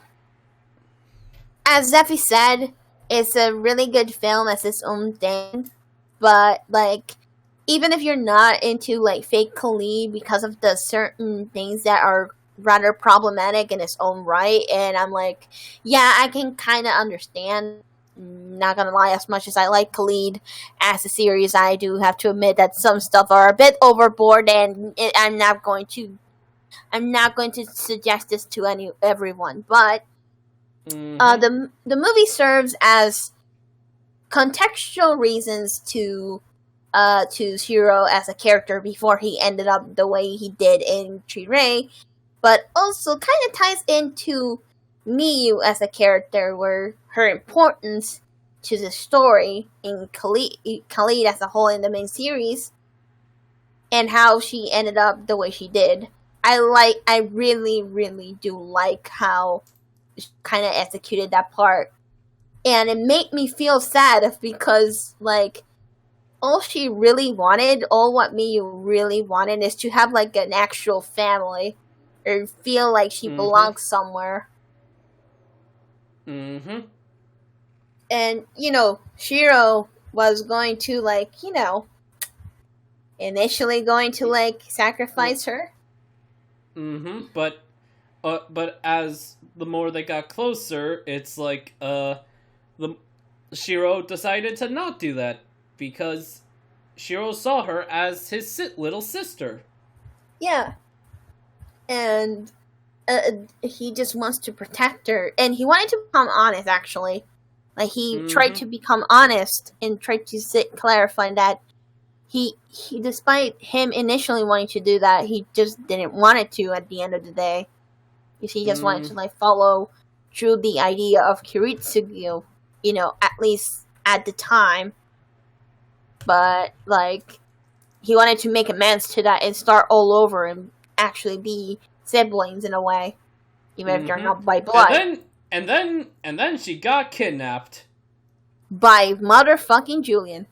Zeffy said, it's a really good film as its own thing, but, like, even if you're not into, like, fake Khalid because of the certain things that are rather problematic in its own right, and I'm like, yeah, I can kind of understand. Not gonna lie, as much as I like Khalid as a series, I do have to admit that some stuff are a bit overboard, and I'm not going to suggest this to everyone. But the movie serves as contextual reasons to Shiro as a character before he ended up the way he did in Tree Ray, but also kind of ties into Miyu as a character, where her importance to the story in Khalid as a whole in the main series, and how she ended up the way she did. I really, really do like how she kind of executed that part. And it made me feel sad because, like, all what Miyu really wanted is to have, like, an actual family. Or feel like she belongs somewhere. Mm-hmm. And, Shiro was going to, like, initially going to, like, sacrifice her. Mm-hmm. But as the more they got closer, it's like, the Shiro decided to not do that because Shiro saw her as his little sister. Yeah. And he just wants to protect her. And he wanted to become honest, actually. Like, he tried to become honest and tried to clarify that he, despite him initially wanting to do that, he just didn't want it to at the end of the day. He just wanted to, like, follow through the idea of Kiritsugu, at least at the time. But, like, he wanted to make amends to that and start all over and actually be siblings in a way, even if they're not by blood. And then she got kidnapped by motherfucking Julian.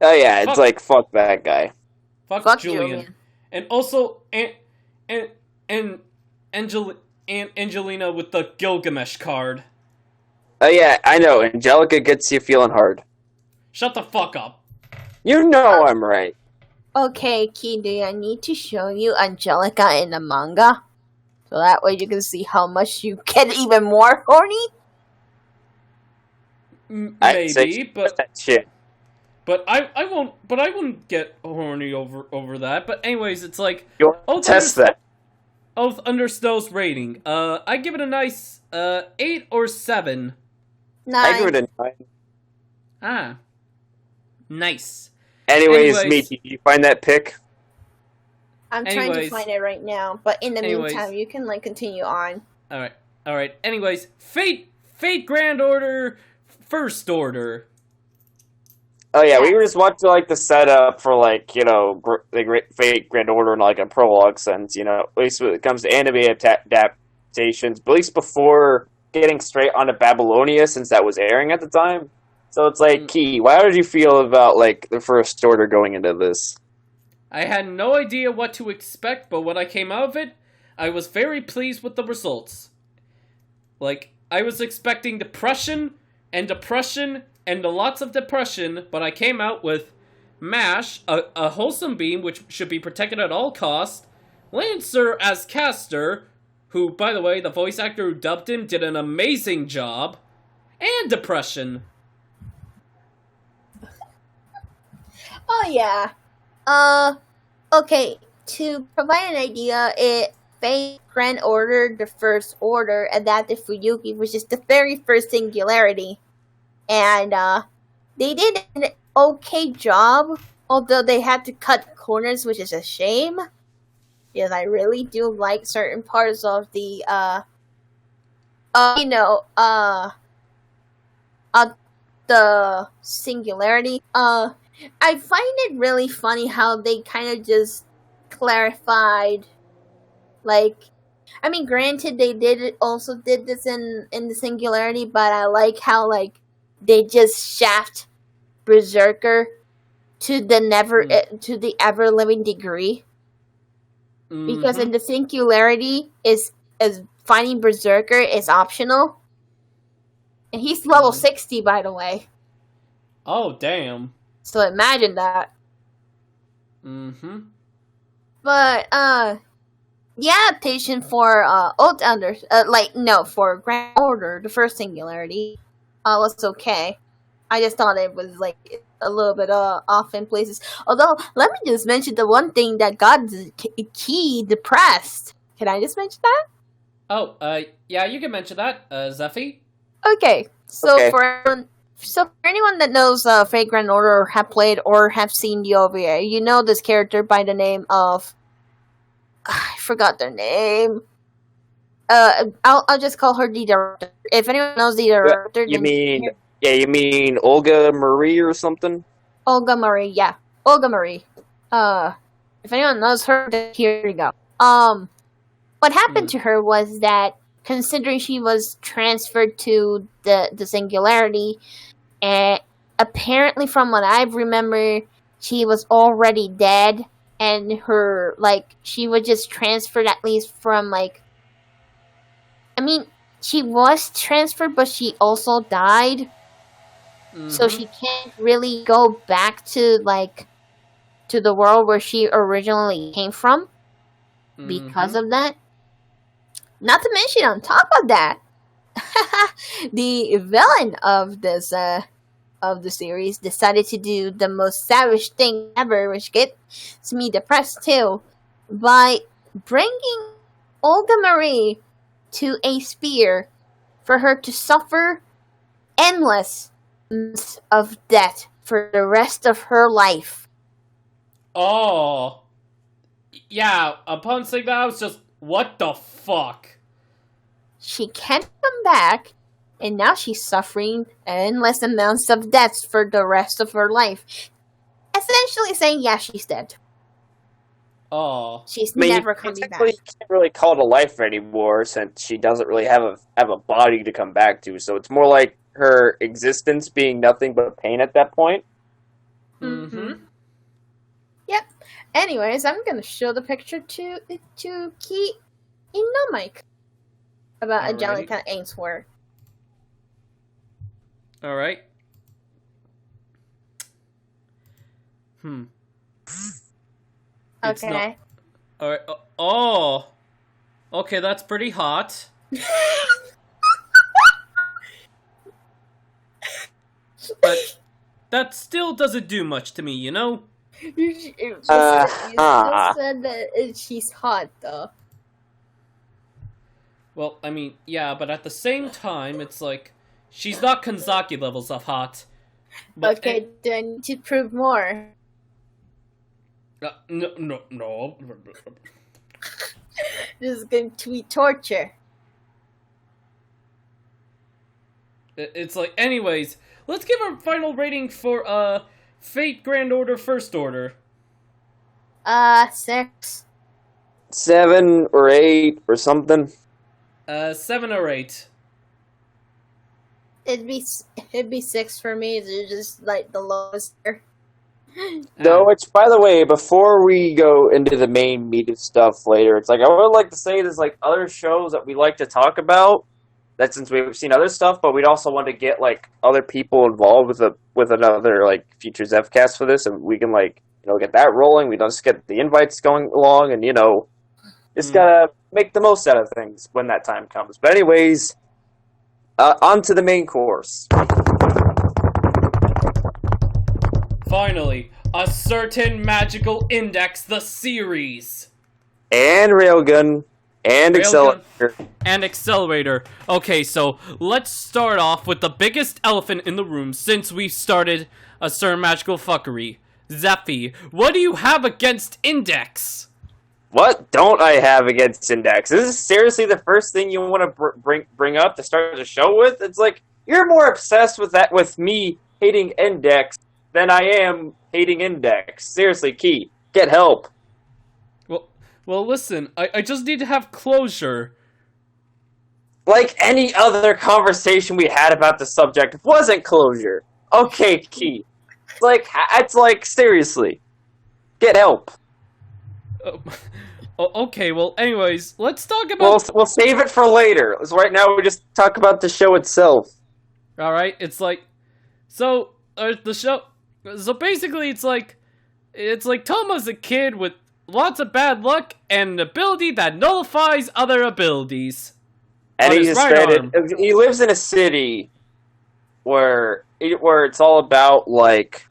Oh yeah, it's like fuck that guy. Fuck Julian. And also Angelina with the Gilgamesh card. Oh yeah, I know. Angelica gets you feeling hard. Shut the fuck up. You know I'm right. Okay, Key, do I need to show you Angelica in the manga? So that way you can see how much you get even more horny? I'd say Maybe, just that shit. but I won't. But I wouldn't get horny over that. But anyways, it's like You'll test that. Oath Under Snow's rating. I give it a nice 8 or 7. I give 9. it a 9. Ah, nice. Anyways, Michi, did you find that pic? I'm trying to find it right now, but in the meantime, you can continue on. All right. Anyways, Fate Grand Order, First Order. Oh yeah, we were just watching the setup for the Fate Grand Order in a prologue sense. At least when it comes to anime adaptations, but at least before getting straight onto Babylonia, since that was airing at the time. So it's Key, how did you feel about the First Order going into this? I had no idea what to expect, but when I came out of it, I was very pleased with the results. I was expecting depression and lots of depression, but I came out with MASH, a wholesome beam which should be protected at all costs, Lancer as Caster, who, by the way, the voice actor who dubbed him did an amazing job, and depression. Oh yeah. Okay, to provide an idea, Fate Grand Order, the First Order, adapted for Yuki, which is the very first Singularity. And, they did an okay job, although they had to cut corners, which is a shame. Because I really do like certain parts of the, the Singularity. I find it really funny how they kind of just clarified, granted they also did this in the Singularity, but I like how, they just shaft Berserker to the ever-living degree. Mm-hmm. Because in the Singularity, is finding Berserker is optional. And he's level 60, by the way. Oh, damn. So imagine that. Mm-hmm. But, the adaptation for, for Grand Order, the first Singularity, was okay. I just thought it was, a little bit, off in places. Although, let me just mention the one thing that got Key depressed. Can I just mention that? Oh, yeah, you can mention that, Zephy. Okay, so for anyone that knows Fate Grand Order or have played or have seen the OVA, you know this character by the name of... I forgot their name. I'll just call her the director. If anyone knows the director... You mean Olga Marie or something? Olga Marie, yeah. Olga Marie. If anyone knows her, here we go. What happened to her was that, considering she was transferred to the Singularity, and apparently from what I remember, she was already dead, and her, she was just transferred at least from, she was transferred, but she also died, so she can't really go back to, to the world where she originally came from, because of that. Not to mention, on top of that, the villain of this of the series decided to do the most savage thing ever, which gets me depressed too, by bringing Olga Marie to a sphere for her to suffer endless amounts of death for the rest of her life. Oh. Yeah, upon seeing that, I was just, what the fuck? She can't come back, and now she's suffering endless amounts of deaths for the rest of her life. Essentially saying, yeah, she's dead. Oh. She's never coming back. You can't really call it a life anymore, since she doesn't really have a body to come back to, so it's more like her existence being nothing but pain at that point. Mm-hmm. Yep. Anyways, I'm gonna show the picture to Key in no mic about Angelica Ainsworth. Alright. Hmm. It's Okay. not. Alright. Oh. Okay, that's pretty hot. But that still doesn't do much to me, you know? You just said that she's hot, though. Well, I mean, yeah, but at the same time, it's like, she's not Kanzaki levels of hot. But, Okay, do I need to prove more? No. This is going to be torture. It's like, anyways, let's give our final rating for, Fate Grand Order First Order. 6. 7 or 8 or something. 7 or 8. It'd be 6 for me. It's just like the lowest. No, it's, by the way, before we go into the main meat of stuff later, it's like, I would like to say there's like other shows that we like to talk about, that since we've seen other stuff, but we'd also want to get like other people involved with another like future Zephcast for this, and we can like, get that rolling. We don't just get the invites going along, and just gotta make the most out of things when that time comes. But anyways, on to the main course. Finally, a certain magical index, the series. And Railgun. And Accelerator. And Accelerator. Okay, so let's start off with the biggest elephant in the room since we started a certain magical fuckery. Zephy, what do you have against Index? What don't I have against Index? This is seriously the first thing you want to bring up to start the show with? It's like, you're more obsessed with me hating Index than I am hating Index. Seriously, Key, get help. Well, listen, I just need to have closure. Like any other conversation we had about the subject wasn't closure. Okay, Key. It's like, seriously. Get help. Okay, well, anyways, let's talk about... We'll save it for later. Right now, we just talk about the show itself. Alright, it's like... So, the show... So basically, it's like Toma's a kid with lots of bad luck and an ability that nullifies other abilities. And he lives in a city where it's all about, like,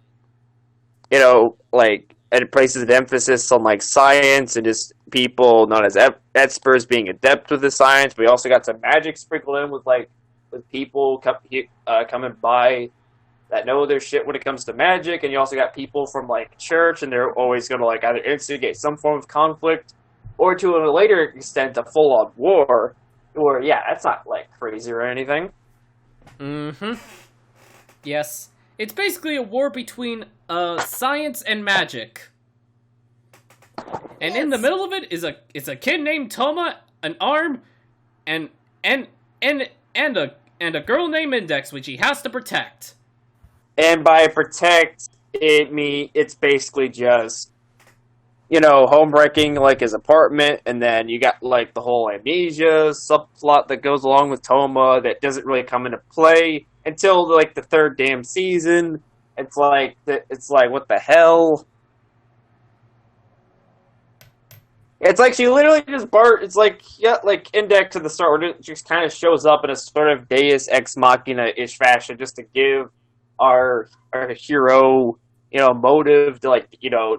it places an emphasis on, like, science and just people known as experts being adept with the science. We also got some magic sprinkled in with people coming by that know their shit when it comes to magic, and you also got people from, like, church, and they're always going to, like, either instigate some form of conflict, or to a later extent, a full-on war, or, yeah, that's not, like, crazy or anything. Mm-hmm. Yes. It's basically a war between, science and magic. And in the middle of it is a kid named Toma, an arm, and a girl named Index, which he has to protect. And by protect, it's basically just, home wrecking, like, his apartment, and then you got, like, the whole amnesia subplot that goes along with Toma that doesn't really come into play until, like, the third damn season. It's like, what the hell? It's like she literally just it's like, yeah, like, Index at the start, where it just kind of shows up in a sort of Deus Ex Machina-ish fashion just to give our hero, motive to, like,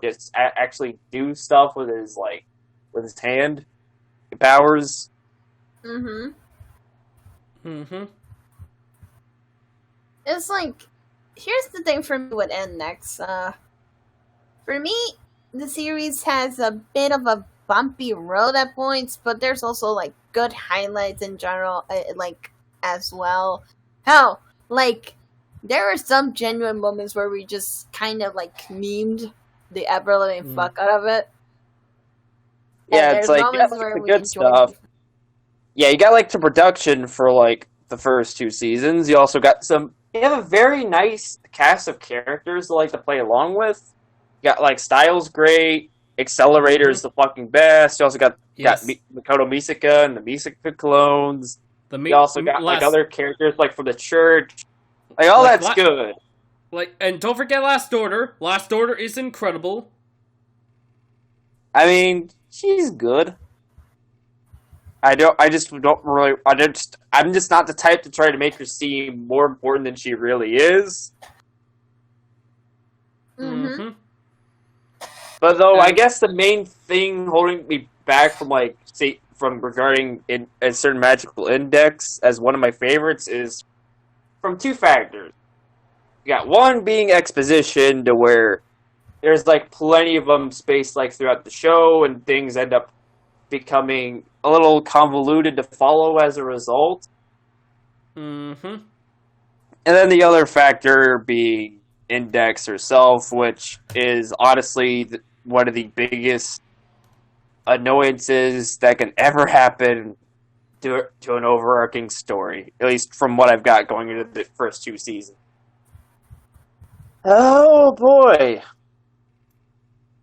just actually do stuff with his hand powers. Mm-hmm. Mm-hmm. It's like, here's the thing for me with Index. For me, the series has a bit of a bumpy road at points, but there's also, like, good highlights in general, as well. Hell, like, there were some genuine moments where we just kind of, like, memed the ever-living fuck out of it. Yeah, it's like, the good stuff. Yeah, you got, like, the production for, like, the first 2 seasons. You also got you have a very nice cast of characters to play along with. You got, like, Styles great, Accelerator's the fucking best. You also got Makoto Misaka and the Misaka clones. You also got, like, other characters, like, from the church. Like, all that's good. and don't forget Last Order. Last Order is incredible. I mean, she's good. I'm just not the type to try to make her seem more important than she really is. Mm-hmm. But though, I guess the main thing holding me back from regarding a certain magical index as one of my favorites is from two factors. You got one being exposition, to where there's plenty of them spaced throughout the show, and things end up becoming a little convoluted to follow as a result. Mm-hmm. And then the other factor being Index herself, which is honestly one of the biggest annoyances that can ever happen to an overarching story, at least from what I've got going into the first two seasons. Oh boy.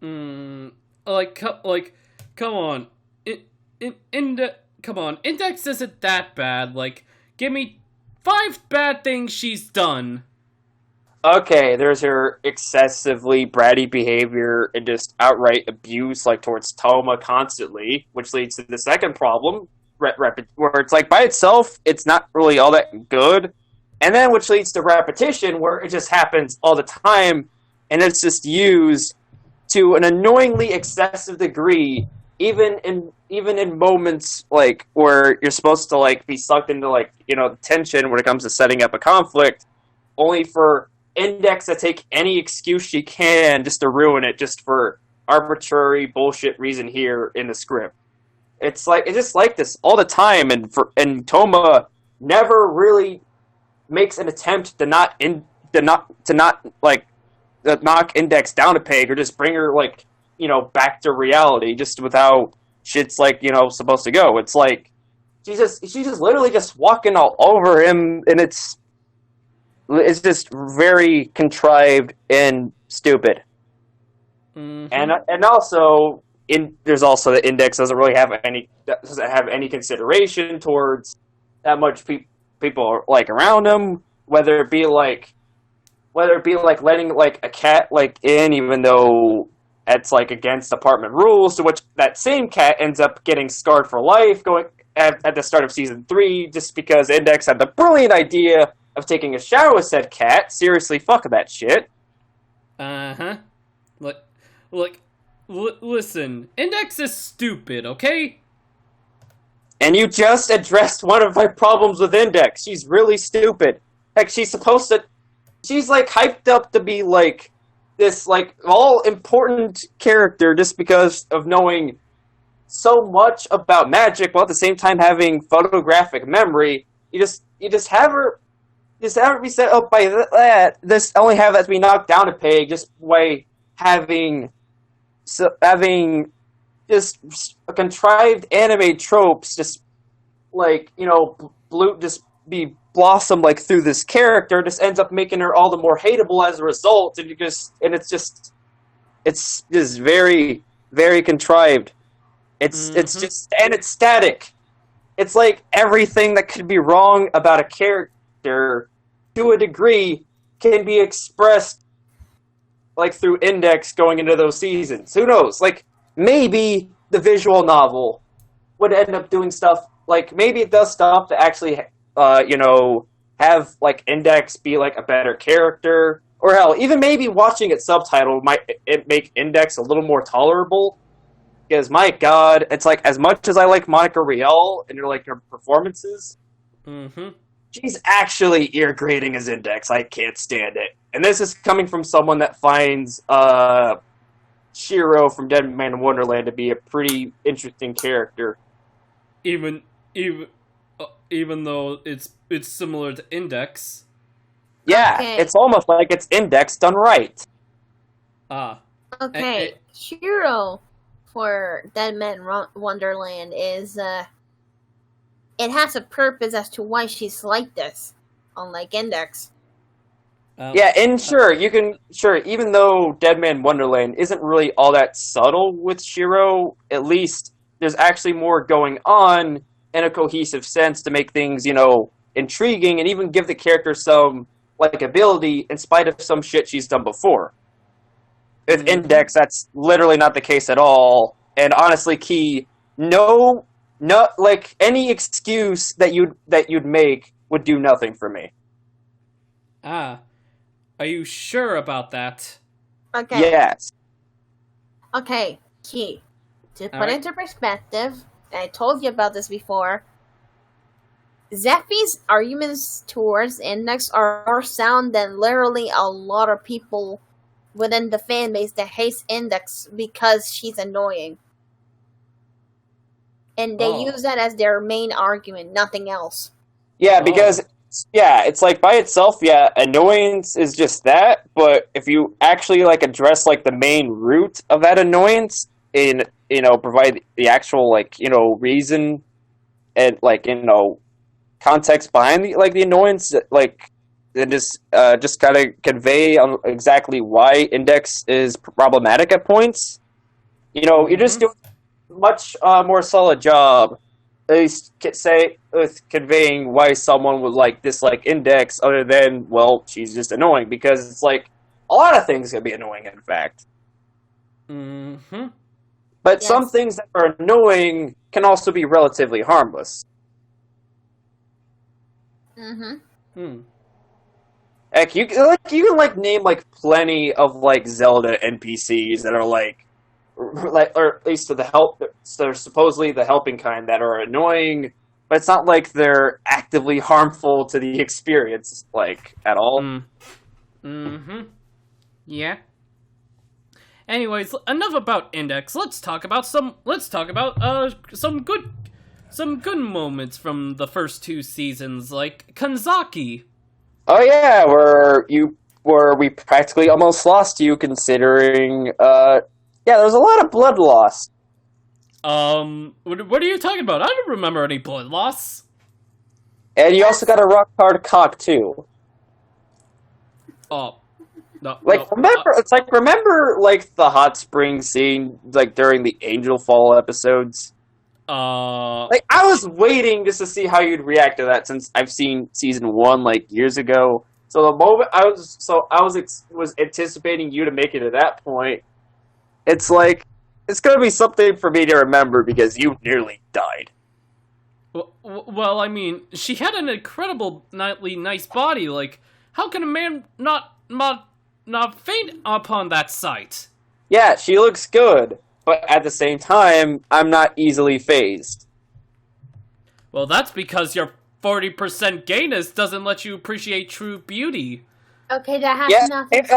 Come on. Come on. Index isn't that bad. Give me 5 bad things she's done. Okay, there's her excessively bratty behavior and just outright abuse, towards Toma constantly, which leads to the second problem, where it's by itself, it's not really all that good, and then which leads to repetition, where it just happens all the time, and it's just used to an annoyingly excessive degree, even in moments where you're supposed to be sucked into tension when it comes to setting up a conflict, only for Index to take any excuse she can just to ruin it, just for arbitrary bullshit reason here in the script. It's just like this all the time, and Toma never really makes an attempt to knock Index down a peg, or just bring her back to reality, just with how shit's supposed to go. It's she's just literally just walking all over him, and it's just very contrived and stupid. Mm-hmm. And also there's also the Index doesn't have any consideration towards that much people around him, whether it be letting a cat in, even though it's against apartment rules, to which that same cat ends up getting scarred for life going at the start of season 3, just because Index had the brilliant idea of taking a shower with said cat. Seriously, fuck that shit. Uh-huh. Listen, Index is stupid, okay? And you just addressed one of my problems with Index. She's really stupid. Heck, she's hyped up to be this all-important character just because of knowing so much about magic, while at the same time having photographic memory. You just have her be set up by that. Only have that to be knocked down a peg just by having just contrived anime tropes, just just be blossom through this character, just ends up making her all the more hateable as a result, and it's just very, very contrived. It's static. It's everything that could be wrong about a character, to a degree, can be expressed through Index going into those seasons. Who knows? Maybe the visual novel would end up doing stuff maybe it does stuff to actually have Index be a better character, or hell, even maybe watching it subtitled might make Index a little more tolerable. Because my god, it's as much as I like Monica Rial and her performances, mm-hmm. she's actually ear-grating as Index. I can't stand it. And this is coming from someone that finds Shiro from Dead Man Wonderland to be a pretty interesting character. Even though it's similar to Index. Yeah, okay. It's almost like it's Index done right. Okay, Shiro for Dead Man Wonderland is it has a purpose as to why she's like this, unlike Index. Yeah, and even though Dead Man Wonderland isn't really all that subtle with Shiro, at least there's actually more going on in a cohesive sense to make things, intriguing, and even give the character some, likability in spite of some shit she's done before. With Mhm. Index, that's literally not the case at all. And honestly, Key, no, like any excuse that you'd make would do nothing for me. Ah, are you sure about that? Okay. Yes. Okay, Key. To put Alright. into perspective, and I told you about this before, Zeffy's arguments towards Index are more sound than literally a lot of people within the fan base that hates Index because she's annoying. And they Oh. use that as their main argument, nothing else. Yeah, because it's like by itself, yeah, annoyance is just that. But if you actually like address like the main root of that annoyance, in provide the actual like reason and like context behind the annoyance, like and just kind of convey on exactly why Index is problematic at points. You're just doing a much more solid job. At least say with conveying why someone would dislike Index, other than she's just annoying, because it's like a lot of things can be annoying. In fact, but Yes. some things that are annoying can also be relatively harmless. Heck, you can name plenty of Zelda NPCs that are or at least they're supposedly the helping kind, that are annoying, but it's not like they're actively harmful to the experience at all. Yeah. Anyways, enough about Index. Let's talk about some good moments from the first two seasons, like Kanzaki. Oh yeah, where we practically almost lost you, considering there was a lot of blood loss. What are you talking about? I don't remember any blood loss. And you also got a rock hard cock too. Oh. No, remember the hot spring scene during the Angel Fall episodes? I was waiting just to see how you'd react to that, since I've seen season 1 years ago. So the moment I was anticipating you to make it to that point, it's gonna be something for me to remember, because you nearly died. Well, I mean, she had an incredible nice body. How can a man not faint upon that sight? Yeah, she looks good, but at the same time, I'm not easily phased. Well, that's because your 40% gayness doesn't let you appreciate true beauty. Okay, that has nothing. It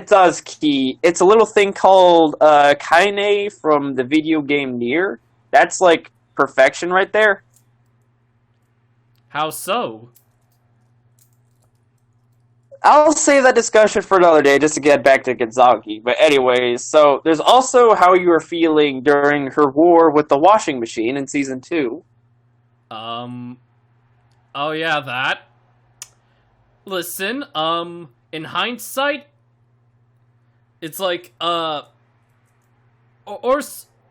does, Key. It's a little thing called Kaine from the video game Nier. That's perfection right there. How so? I'll save that discussion for another day, just to get back to Kanzaki. But anyways, so there's also how you were feeling during her war with the washing machine in season 2. Oh yeah, that. Listen, in hindsight, it's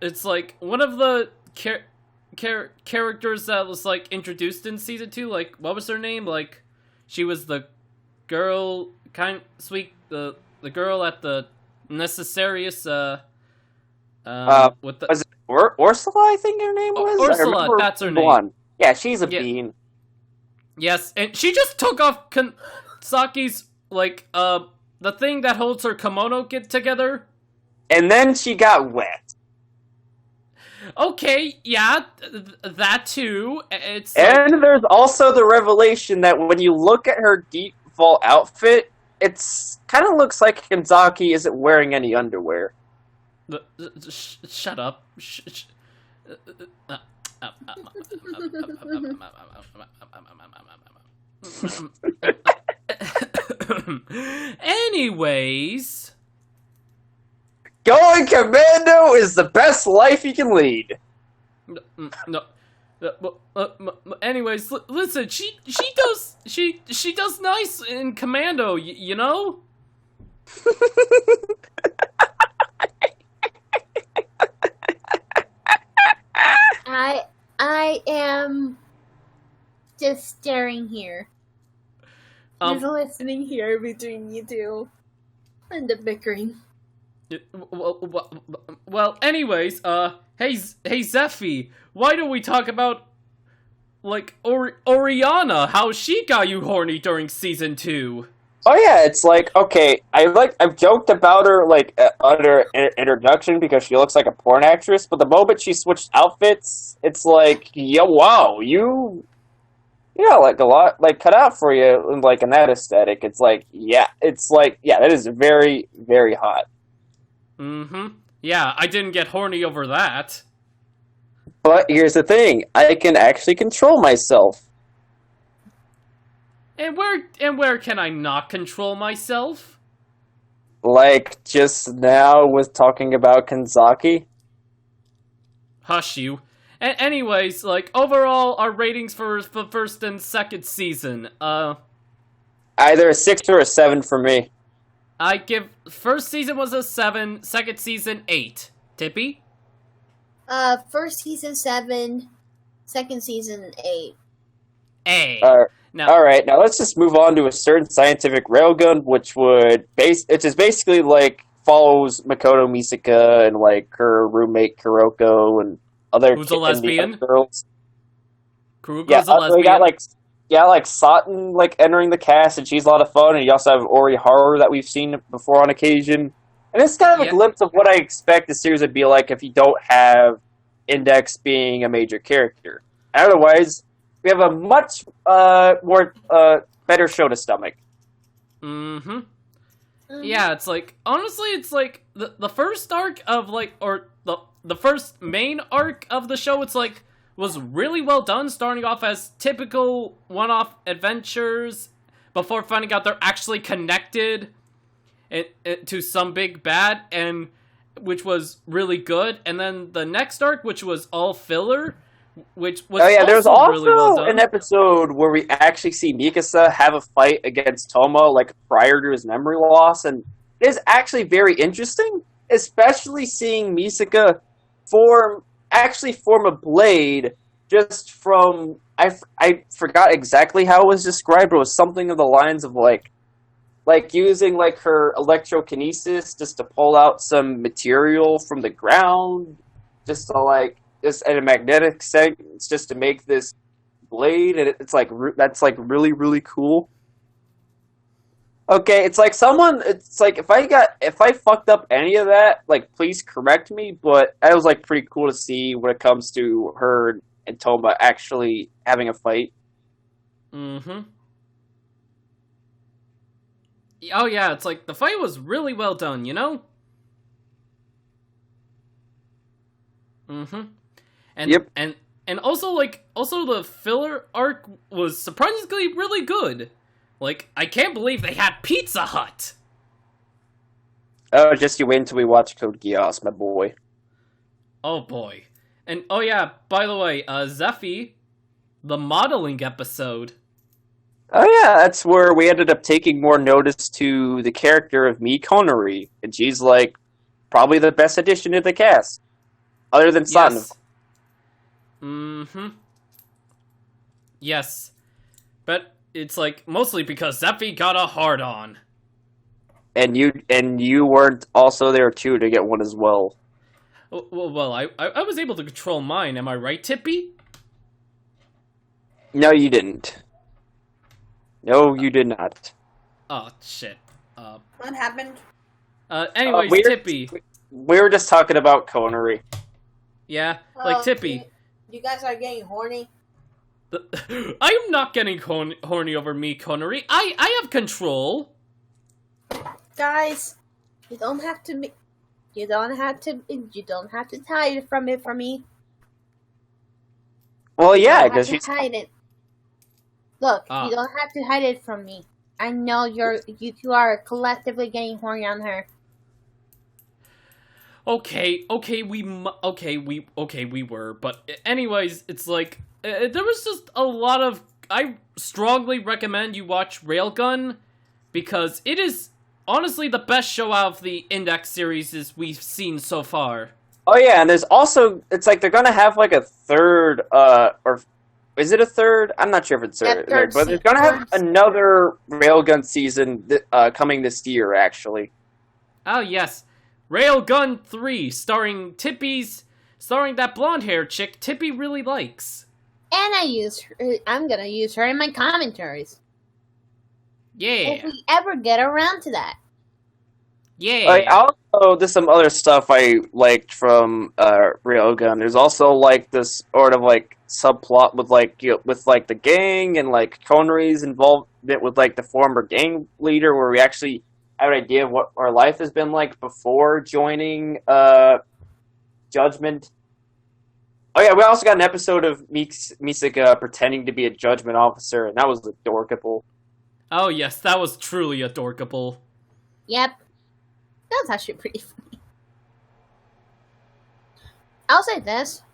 it's one of the characters that was introduced in season 2. What was her name? She was the girl, the girl at the Necessarius, with the... Was it Ursula, I think her name was? Ursula, that's her name. Yeah, she's a bean. Yes, and she just took off Saki's, the thing that holds her kimono together. And then she got wet. Okay, yeah, that too. It's and there's also the revelation that when you look at her default outfit, it's kind of looks like Kanzaki isn't wearing any underwear. Shut up. Anyways, going commando is the best life you can lead. No. Anyways, listen. She does nice in commando. You know. I am just staring here. Just listening here between you two and the bickering. Well, anyways, hey Zeffy, why don't we talk about, like, Oriana, how she got you horny during season 2? Oh yeah, it's like, okay, I've joked about her, like, on her introduction because she looks like a porn actress, but the moment she switched outfits, it's like, yeah, wow, like, a lot, like, cut out for you, like, in that aesthetic. It's like, yeah, that is very, very hot. Mm-hmm. Yeah, I didn't get horny over that. But here's the thing, I can actually control myself. And where can I not control myself? Like, just now with talking about Kanzaki. Hush you. Anyways, like, overall, our ratings for the first and second season, either a 6 or a 7 for me. I give, first season was a 7, second season 8. Tippy? First season 7, second season 8. A. Alright, now let's just move on to a certain scientific railgun, which is basically, like, follows Makoto Misaka and, like, her roommate Kuroko and other who's a lesbian? Girls. Kuroko's a lesbian. We got, like, Satin, like, entering the cast, and she's a lot of fun, and you also have Ori Haru that we've seen before on occasion. And it's kind of a glimpse of what I expect the series would be like if you don't have Index being a major character. Otherwise, we have a much more better show to stomach. Mm-hmm. Yeah, it's like, honestly, it's like, the first arc of, like, or the first main arc of the show, it's like, was really well done, starting off as typical one-off adventures, before finding out they're actually connected to some big bad, and which was really good. And then the next arc, which was all filler, which was there's also really well done. An episode where we actually see Mikasa have a fight against Toma, like, prior to his memory loss, and it is actually very interesting, especially seeing Misaka form a blade just from, I forgot exactly how it was described, but it was something of the lines of, like using, like, her electrokinesis just to pull out some material from the ground, just to, like, just at a magnetic sense, just to make this blade, and it's like, that's, like, really, really cool. Okay, it's like if I fucked up any of that, like, please correct me, but that was, like, pretty cool to see when it comes to her and Toma actually having a fight. Mm-hmm. Oh yeah, it's like, the fight was really well done, you know? Mm-hmm. And, yep. And also, like, the filler arc was surprisingly really good. Like, I can't believe they had Pizza Hut! Oh, just you wait until we watch Code Geass, my boy. Oh boy. And, oh yeah, by the way, Zeffy, the modeling episode. Oh yeah, that's where we ended up taking more notice to the character of Mikonori, and she's, like, probably the best addition to the cast. Other than Satin. Yes. Mm-hmm. Yes. But it's, like, mostly because Zeffy got a hard-on. And you weren't also there, too, to get one as well. Well, I was able to control mine, am I right, Tippy? No, you didn't. No, you did not. Oh, shit. What happened? Anyways, Tippy. We were just talking about Konori. Yeah, like, Tippy. You guys are getting horny? I am not getting horny over me, Connery. I have control. Guys, you don't have to hide from it from me. Well, yeah, because you hide it. Look, you don't have to hide it from me. I know you two are collectively getting horny on her. Okay, we were, but anyways, it's like, there was just a lot of, I strongly recommend you watch Railgun, because it is honestly the best show out of the Index series we've seen so far. Oh yeah, and there's also, it's like they're gonna have like a third, or Is it a third? I'm not sure if it's a That third, but they're gonna have another Railgun season coming this year, actually. Oh, yes. Railgun 3, starring that blonde-haired chick Tippy really likes. And I'm gonna use her in my commentaries. Yeah. If we ever get around to that. Yeah. Like, also, there's some other stuff I liked from Railgun. There's also like this sort of like subplot with like the gang and like Connery's involvement with like the former gang leader, where we actually have an idea of what our life has been like before joining Judgment. Oh yeah, we also got an episode of Misaka pretending to be a Judgment officer, and that was adorable. Oh yes, that was truly adorable. Yep. That was actually pretty funny. I'll say this,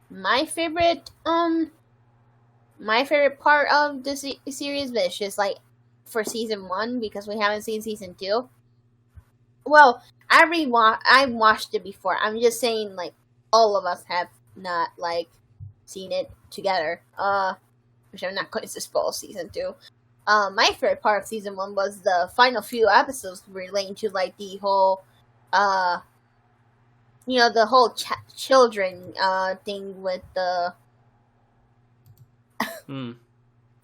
my favorite part of the series, but it's just like for season 1 because we haven't seen season 2. Well, I watched it before. I'm just saying, like, all of us have not like seen it together. Which I'm not going to spoil season 2. My favorite part of season 1 was the final few episodes relating to like the whole, the whole children thing with the.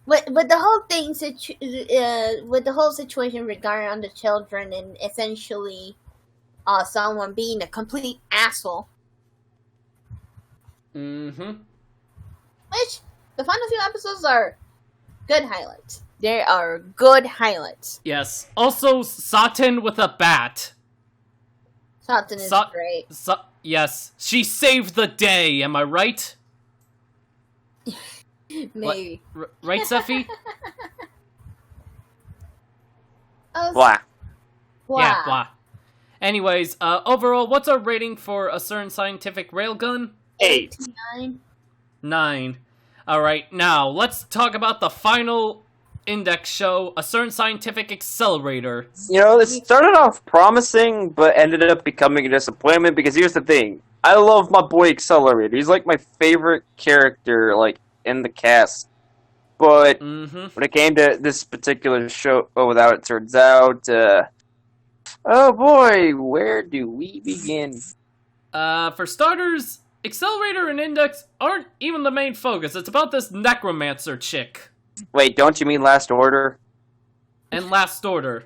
With the whole thing, with the whole situation regarding the children and essentially, someone being a complete asshole. Mm-hmm. Which the final few episodes are good highlights. They are good highlights. Yes. Also, Satan with a bat. Satan is great. Yes. She saved the day, am I right? Maybe. Right, Sephi? Blah. Yeah, blah. Anyways, overall, what's our rating for a certain scientific railgun? 8. 9. Alright, now, let's talk about the final index show, a certain scientific accelerator. You know, this started off promising, but ended up becoming a disappointment, because here's the thing. I love my boy Accelerator. He's like my favorite character, like, in the cast. But when it came to this particular show, without it turns out, oh boy, where do we begin? For starters, Accelerator and Index aren't even the main focus. It's about this necromancer chick. Wait, don't you mean Last Order? And Last Order.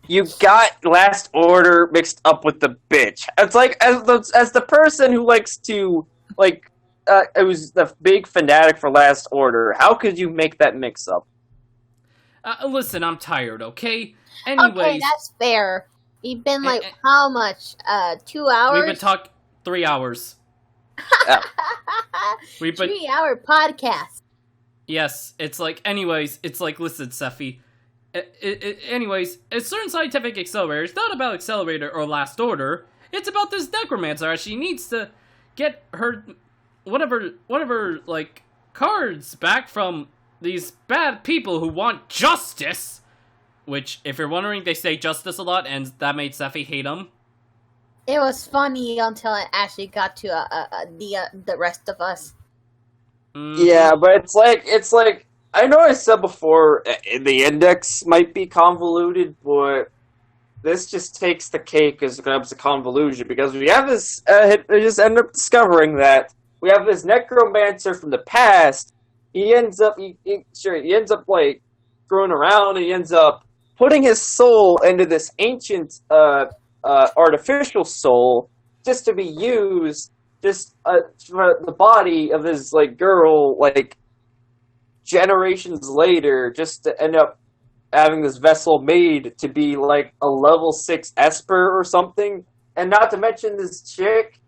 You got Last Order mixed up with the bitch. It's like, as the person who likes to, like, it was the big fanatic for Last Order, how could you make that mix up? Listen, I'm tired, okay? Anyways. Okay, that's fair. We've been, like, how much? 2 hours? We've been talking 3 hours. 3-hour podcast. Yes, it's like, listen, Sephi. Anyways, a certain scientific accelerator is not about Accelerator or Last Order. It's about this necromancer as she needs to get her whatever like cards back from these bad people who want justice. Which, if you're wondering, they say justice a lot, and that made Sephi hate them. It was funny until it actually got to the rest of us. Yeah, but it's like I know I said before the index might be convoluted, but this just takes the cake as it comes to convolution, because we have this. We just end up discovering that we have this necromancer from the past. He ends up like screwing around, and he ends up putting his soul into this ancient artificial soul just to be used for the body of this like girl, like generations later, just to end up having this vessel made to be like a level 6 Esper or something. And not to mention this chick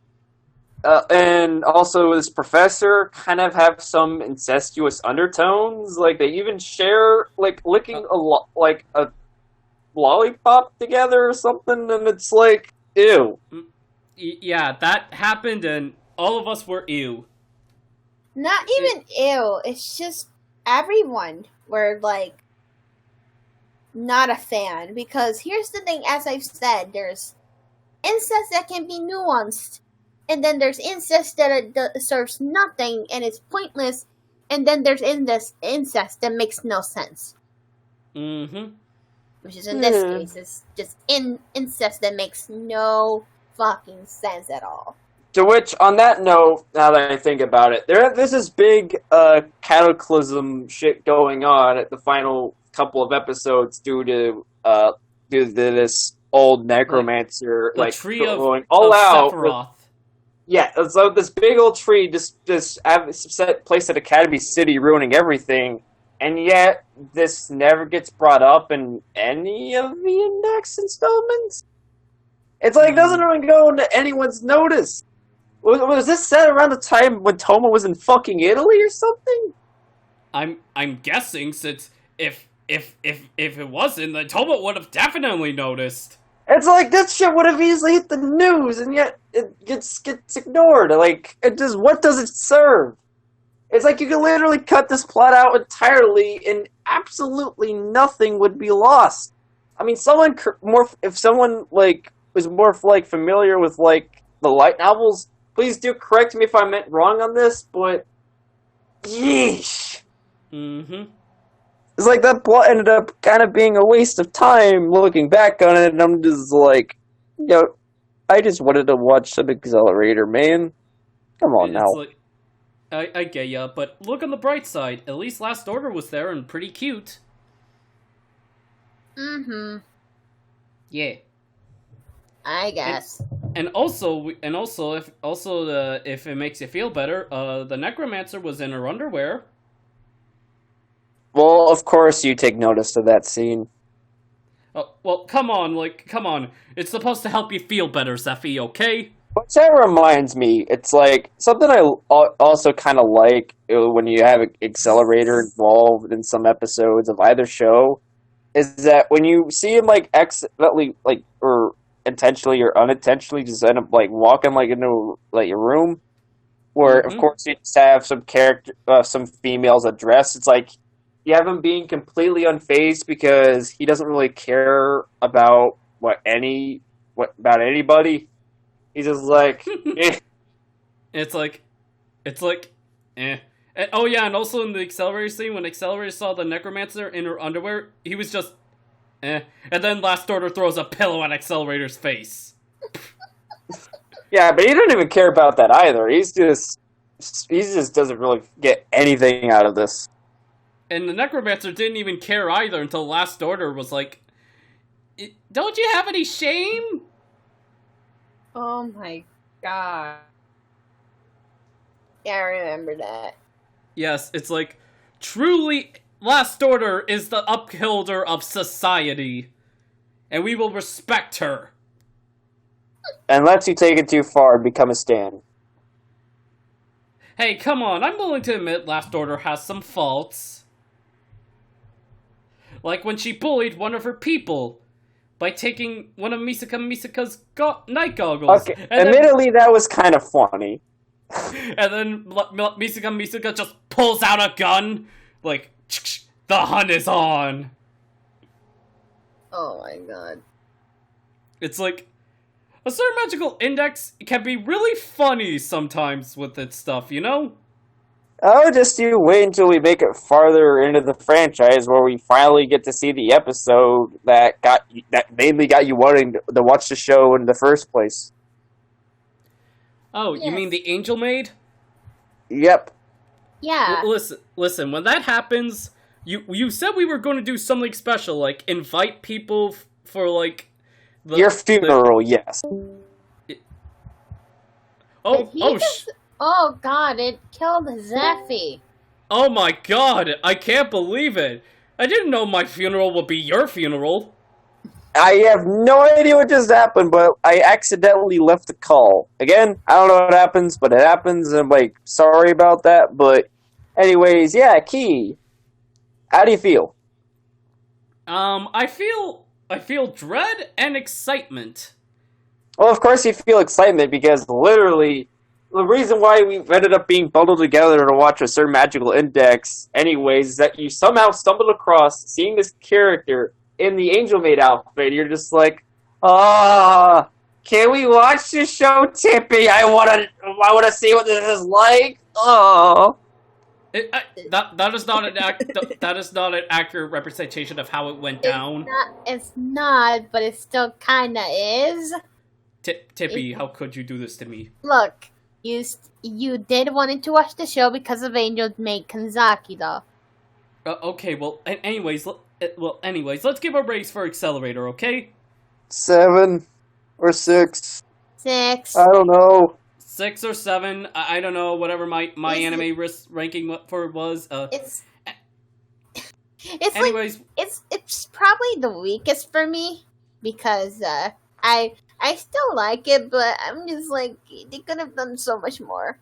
and also this professor kind of have some incestuous undertones. Like, they even share like licking a lollipop together or something, and it's like, ew. Yeah, that happened, and all of us were ew. Not even ew. It's just everyone were like not a fan, because here's the thing. As I've said, there's incest that can be nuanced, and then there's incest that serves nothing and it's pointless, and then there's incest that makes no sense. Mm-hmm. Which is in this case, it's just incest that makes no fucking sense at all. To which, on that note, now that I think about it, there's this big cataclysm shit going on at the final couple of episodes due to this old necromancer the tree going of all out. Sephiroth. Yeah, so this big old tree just placed at Academy City, ruining everything, and yet this never gets brought up in any of the Index installments. It's like it doesn't even go into anyone's notice. Was this set around the time when Toma was in fucking Italy or something? I'm guessing, since if it wasn't, then Toma would have definitely noticed. It's like that shit would have easily hit the news, and yet it gets ignored. Like, what does it serve? It's like you could literally cut this plot out entirely, and absolutely nothing would be lost. I mean, if someone like was more like familiar with like the light novels, please do correct me if I meant wrong on this. But yeesh. Mm-hmm. It's like that plot ended up kind of being a waste of time looking back on it, and I'm just like, I just wanted to watch some Accelerator, man. Come on now. Like, I get ya, but look on the bright side. At least Last Order was there and pretty cute. Mm-hmm. Yeah. I guess. And also, if it makes you feel better, the Necromancer was in her underwear. Well, of course you take notice of that scene. Oh, well, come on. It's supposed to help you feel better, Zephy, okay? Which that reminds me, it's like, something I also kind of like when you have an Accelerator involved in some episodes of either show, is that when you see him, like, accidentally, like, or intentionally or unintentionally just end up, like, walking, like, into, like, a room, where, of course, you just have some females addressed, it's like, you have him being completely unfazed because he doesn't really care about about anybody. He's just like, eh. It's like, eh. And, oh yeah, and also in the Accelerator scene, when Accelerator saw the Necromancer in her underwear, he was just, eh. And then Last Order throws a pillow at Accelerator's face. Yeah, but he didn't even care about that either. He just doesn't really get anything out of this. And the Necromancer didn't even care either until Last Order was like, don't you have any shame? Oh my god. Yeah, I remember that. Yes, it's like, truly, Last Order is the upholder of society. And we will respect her. Unless you take it too far and become a stan. Hey, come on, I'm willing to admit Last Order has some faults. Like when she bullied one of her people by taking one of Misaka's night goggles. Okay, admittedly, that was kind of funny. And then Misaka just pulls out a gun, like, the hunt is on. Oh my god. It's like, a certain magical index can be really funny sometimes with its stuff, you know? Oh, just you wait until we make it farther into the franchise where we finally get to see the episode that mainly got you wanting to watch the show in the first place. Oh, yes. You mean the Angel Maid? Yep. Yeah. Listen, when that happens, you said we were going to do something special, like invite people for like your funeral, yes. Oh god, it killed Zephy. Oh my god, I can't believe it. I didn't know my funeral would be your funeral. I have no idea what just happened, but I accidentally left a call. Again, I don't know what happens, but it happens, and I'm like, sorry about that, but anyways, yeah, Key. How do you feel? I feel dread and excitement. Well, of course you feel excitement, because literally the reason why we ended up being bundled together to watch a certain magical index anyways is that you somehow stumbled across seeing this character in the Angel Maid outfit, and you're just like, can we watch this show, Tippy? I wanna see what this is like. Oh. That is not that is not an accurate representation of how it went down. It's not, but it still kinda is. Tippy, how could you do this to me? Look, you did wanted to watch the show because of Angel made Kanzaki, though. Okay, well, anyways, let's give a raise for Accelerator, okay? 7 or 6. 6. I don't know. 6 or 7, I don't know, whatever my anime ranking for was. It's anyways, like, it's probably the weakest for me because I still like it, but I'm just like, they could have done so much more.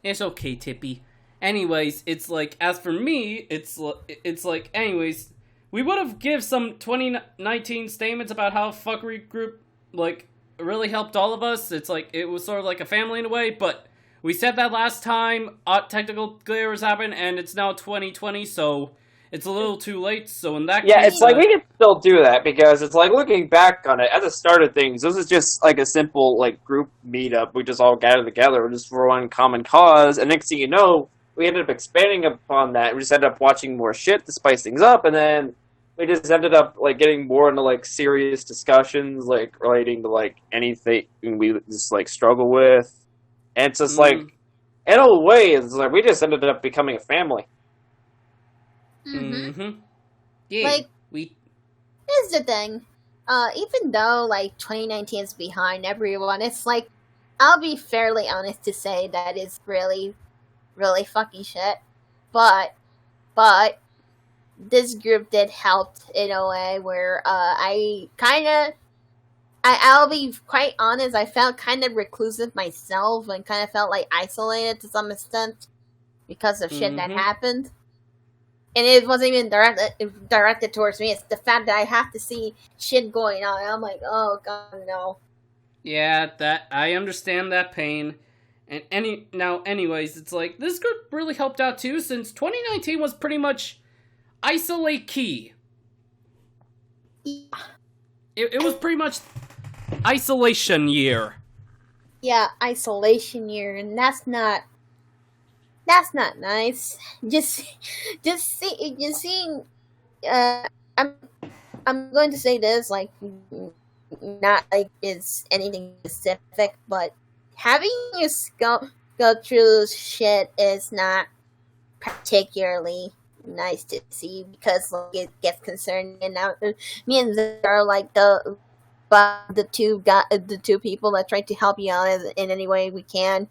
It's okay, Tippy. Anyways, it's like, as for me, it's like, anyways, we would have give some 2019 statements about how Fuckery Group, like, really helped all of us. It's like, it was sort of like a family in a way, but we said that last time, technical glitches happened, and it's now 2020, so it's a little too late, so in that case... Yeah, it's like, we can still do that, because it's like, looking back on it, at the start of things, this is just like a simple, like, group meetup. We just all gathered together, just for one common cause, and next thing you know, we ended up expanding upon that. We just ended up watching more shit to spice things up, and then we just ended up, like, getting more into, like, serious discussions, like, relating to, like, anything we just, like, struggle with. And it's just, like, in a way, it's like, we just ended up becoming a family. Yeah, like, here's the thing. Even though, like, 2019 is behind everyone, it's like, I'll be fairly honest to say that it's really, really fucking shit. But this group did help in a way where I'll be quite honest, I felt kind of reclusive myself and kind of felt like isolated to some extent because of shit that happened. And it wasn't even directed towards me. It's the fact that I have to see shit going on. And I'm like, oh god, no. Yeah, that I understand that pain. And anyways, it's like, this group really helped out too, since 2019 was pretty much isolate key. Yeah. It was pretty much isolation year. Yeah, isolation year, and that's not nice. Just seeing. I'm going to say this, like, not like it's anything specific, but having you go through shit is not particularly nice to see, because like, it gets concerning. And now me and Zach are like the two people that try to help you out in any way we can.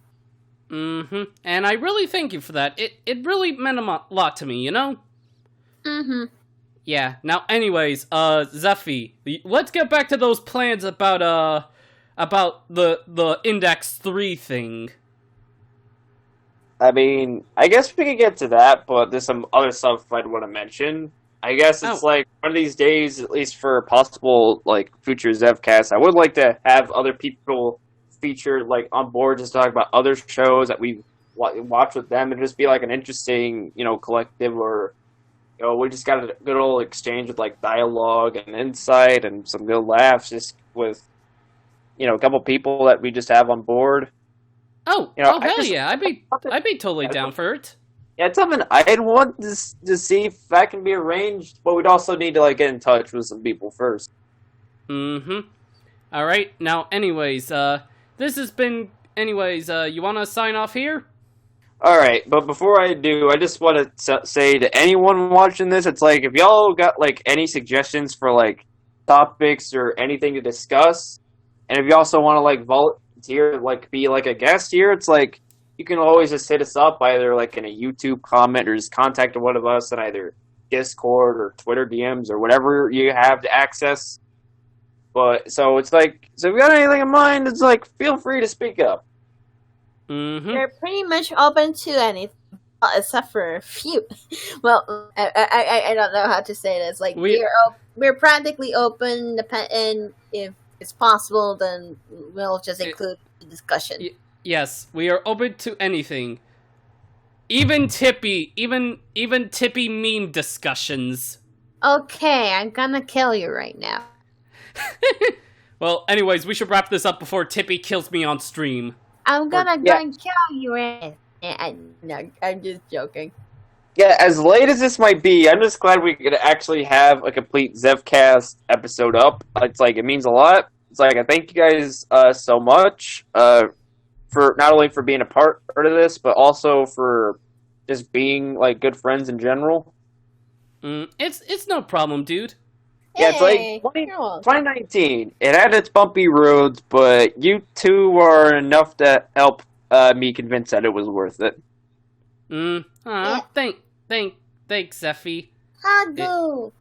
And I really thank you for that. It really meant a lot to me, you know? Yeah. Now, anyways, Zephy, let's get back to those plans about the Index 3 thing. I mean, I guess we could get to that, but there's some other stuff I'd want to mention. I guess it's like, one of these days, at least for possible, like, future Zephcast, I would like to have other people featured, like, on board, just to talk about other shows that we watch with them, and just be, like, an interesting, you know, collective, or, you know, we just got a good old exchange with, like, dialogue and insight and some good laughs, just with, you know, a couple people that we just have on board. Oh, you know, hell yeah, I'd be totally down for it. Yeah, it's something I'd want to see if that can be arranged, but we'd also need to, like, get in touch with some people first. Alright, now, anyways, this has been... Anyways, you want to sign off here? Alright, but before I do, I just want to say to anyone watching this, it's like, if y'all got, like, any suggestions for, like, topics or anything to discuss, and if you also want to, like, volunteer, like, be, like, a guest here, it's like, you can always just hit us up, either, like, in a YouTube comment, or just contact one of us in either Discord or Twitter DMs, or whatever you have to access. But, so it's like, so if you got anything in mind, it's like, feel free to speak up. We're pretty much open to anything, except for a few. Well, I don't know how to say this. Like, we're practically open, and if it's possible, then we'll just include the discussion. Yes, we are open to anything. Even Tippy meme discussions. Okay, I'm gonna kill you right now. Well, anyways, we should wrap this up before Tippy kills me on stream. I'm gonna go and kill you. No, I'm just joking. Yeah, as late as this might be, I'm just glad we could actually have a complete Zephcast episode up. It's like, it means a lot. It's like, I thank you guys so much for not only for being a part of this, but also for just being like good friends in general. It's no problem, dude. Yeah, it's like 2019. It had its bumpy roads, but you two are enough to help me convince that it was worth it. Thanks, Zephy. Hagu.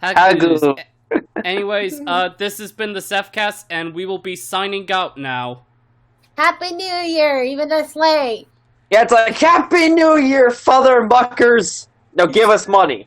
Hagu. Anyways, this has been the Zephcast, and we will be signing out now. Happy New Year, even though it's late. Yeah, it's like, Happy New Year, father muckers! Now give us money.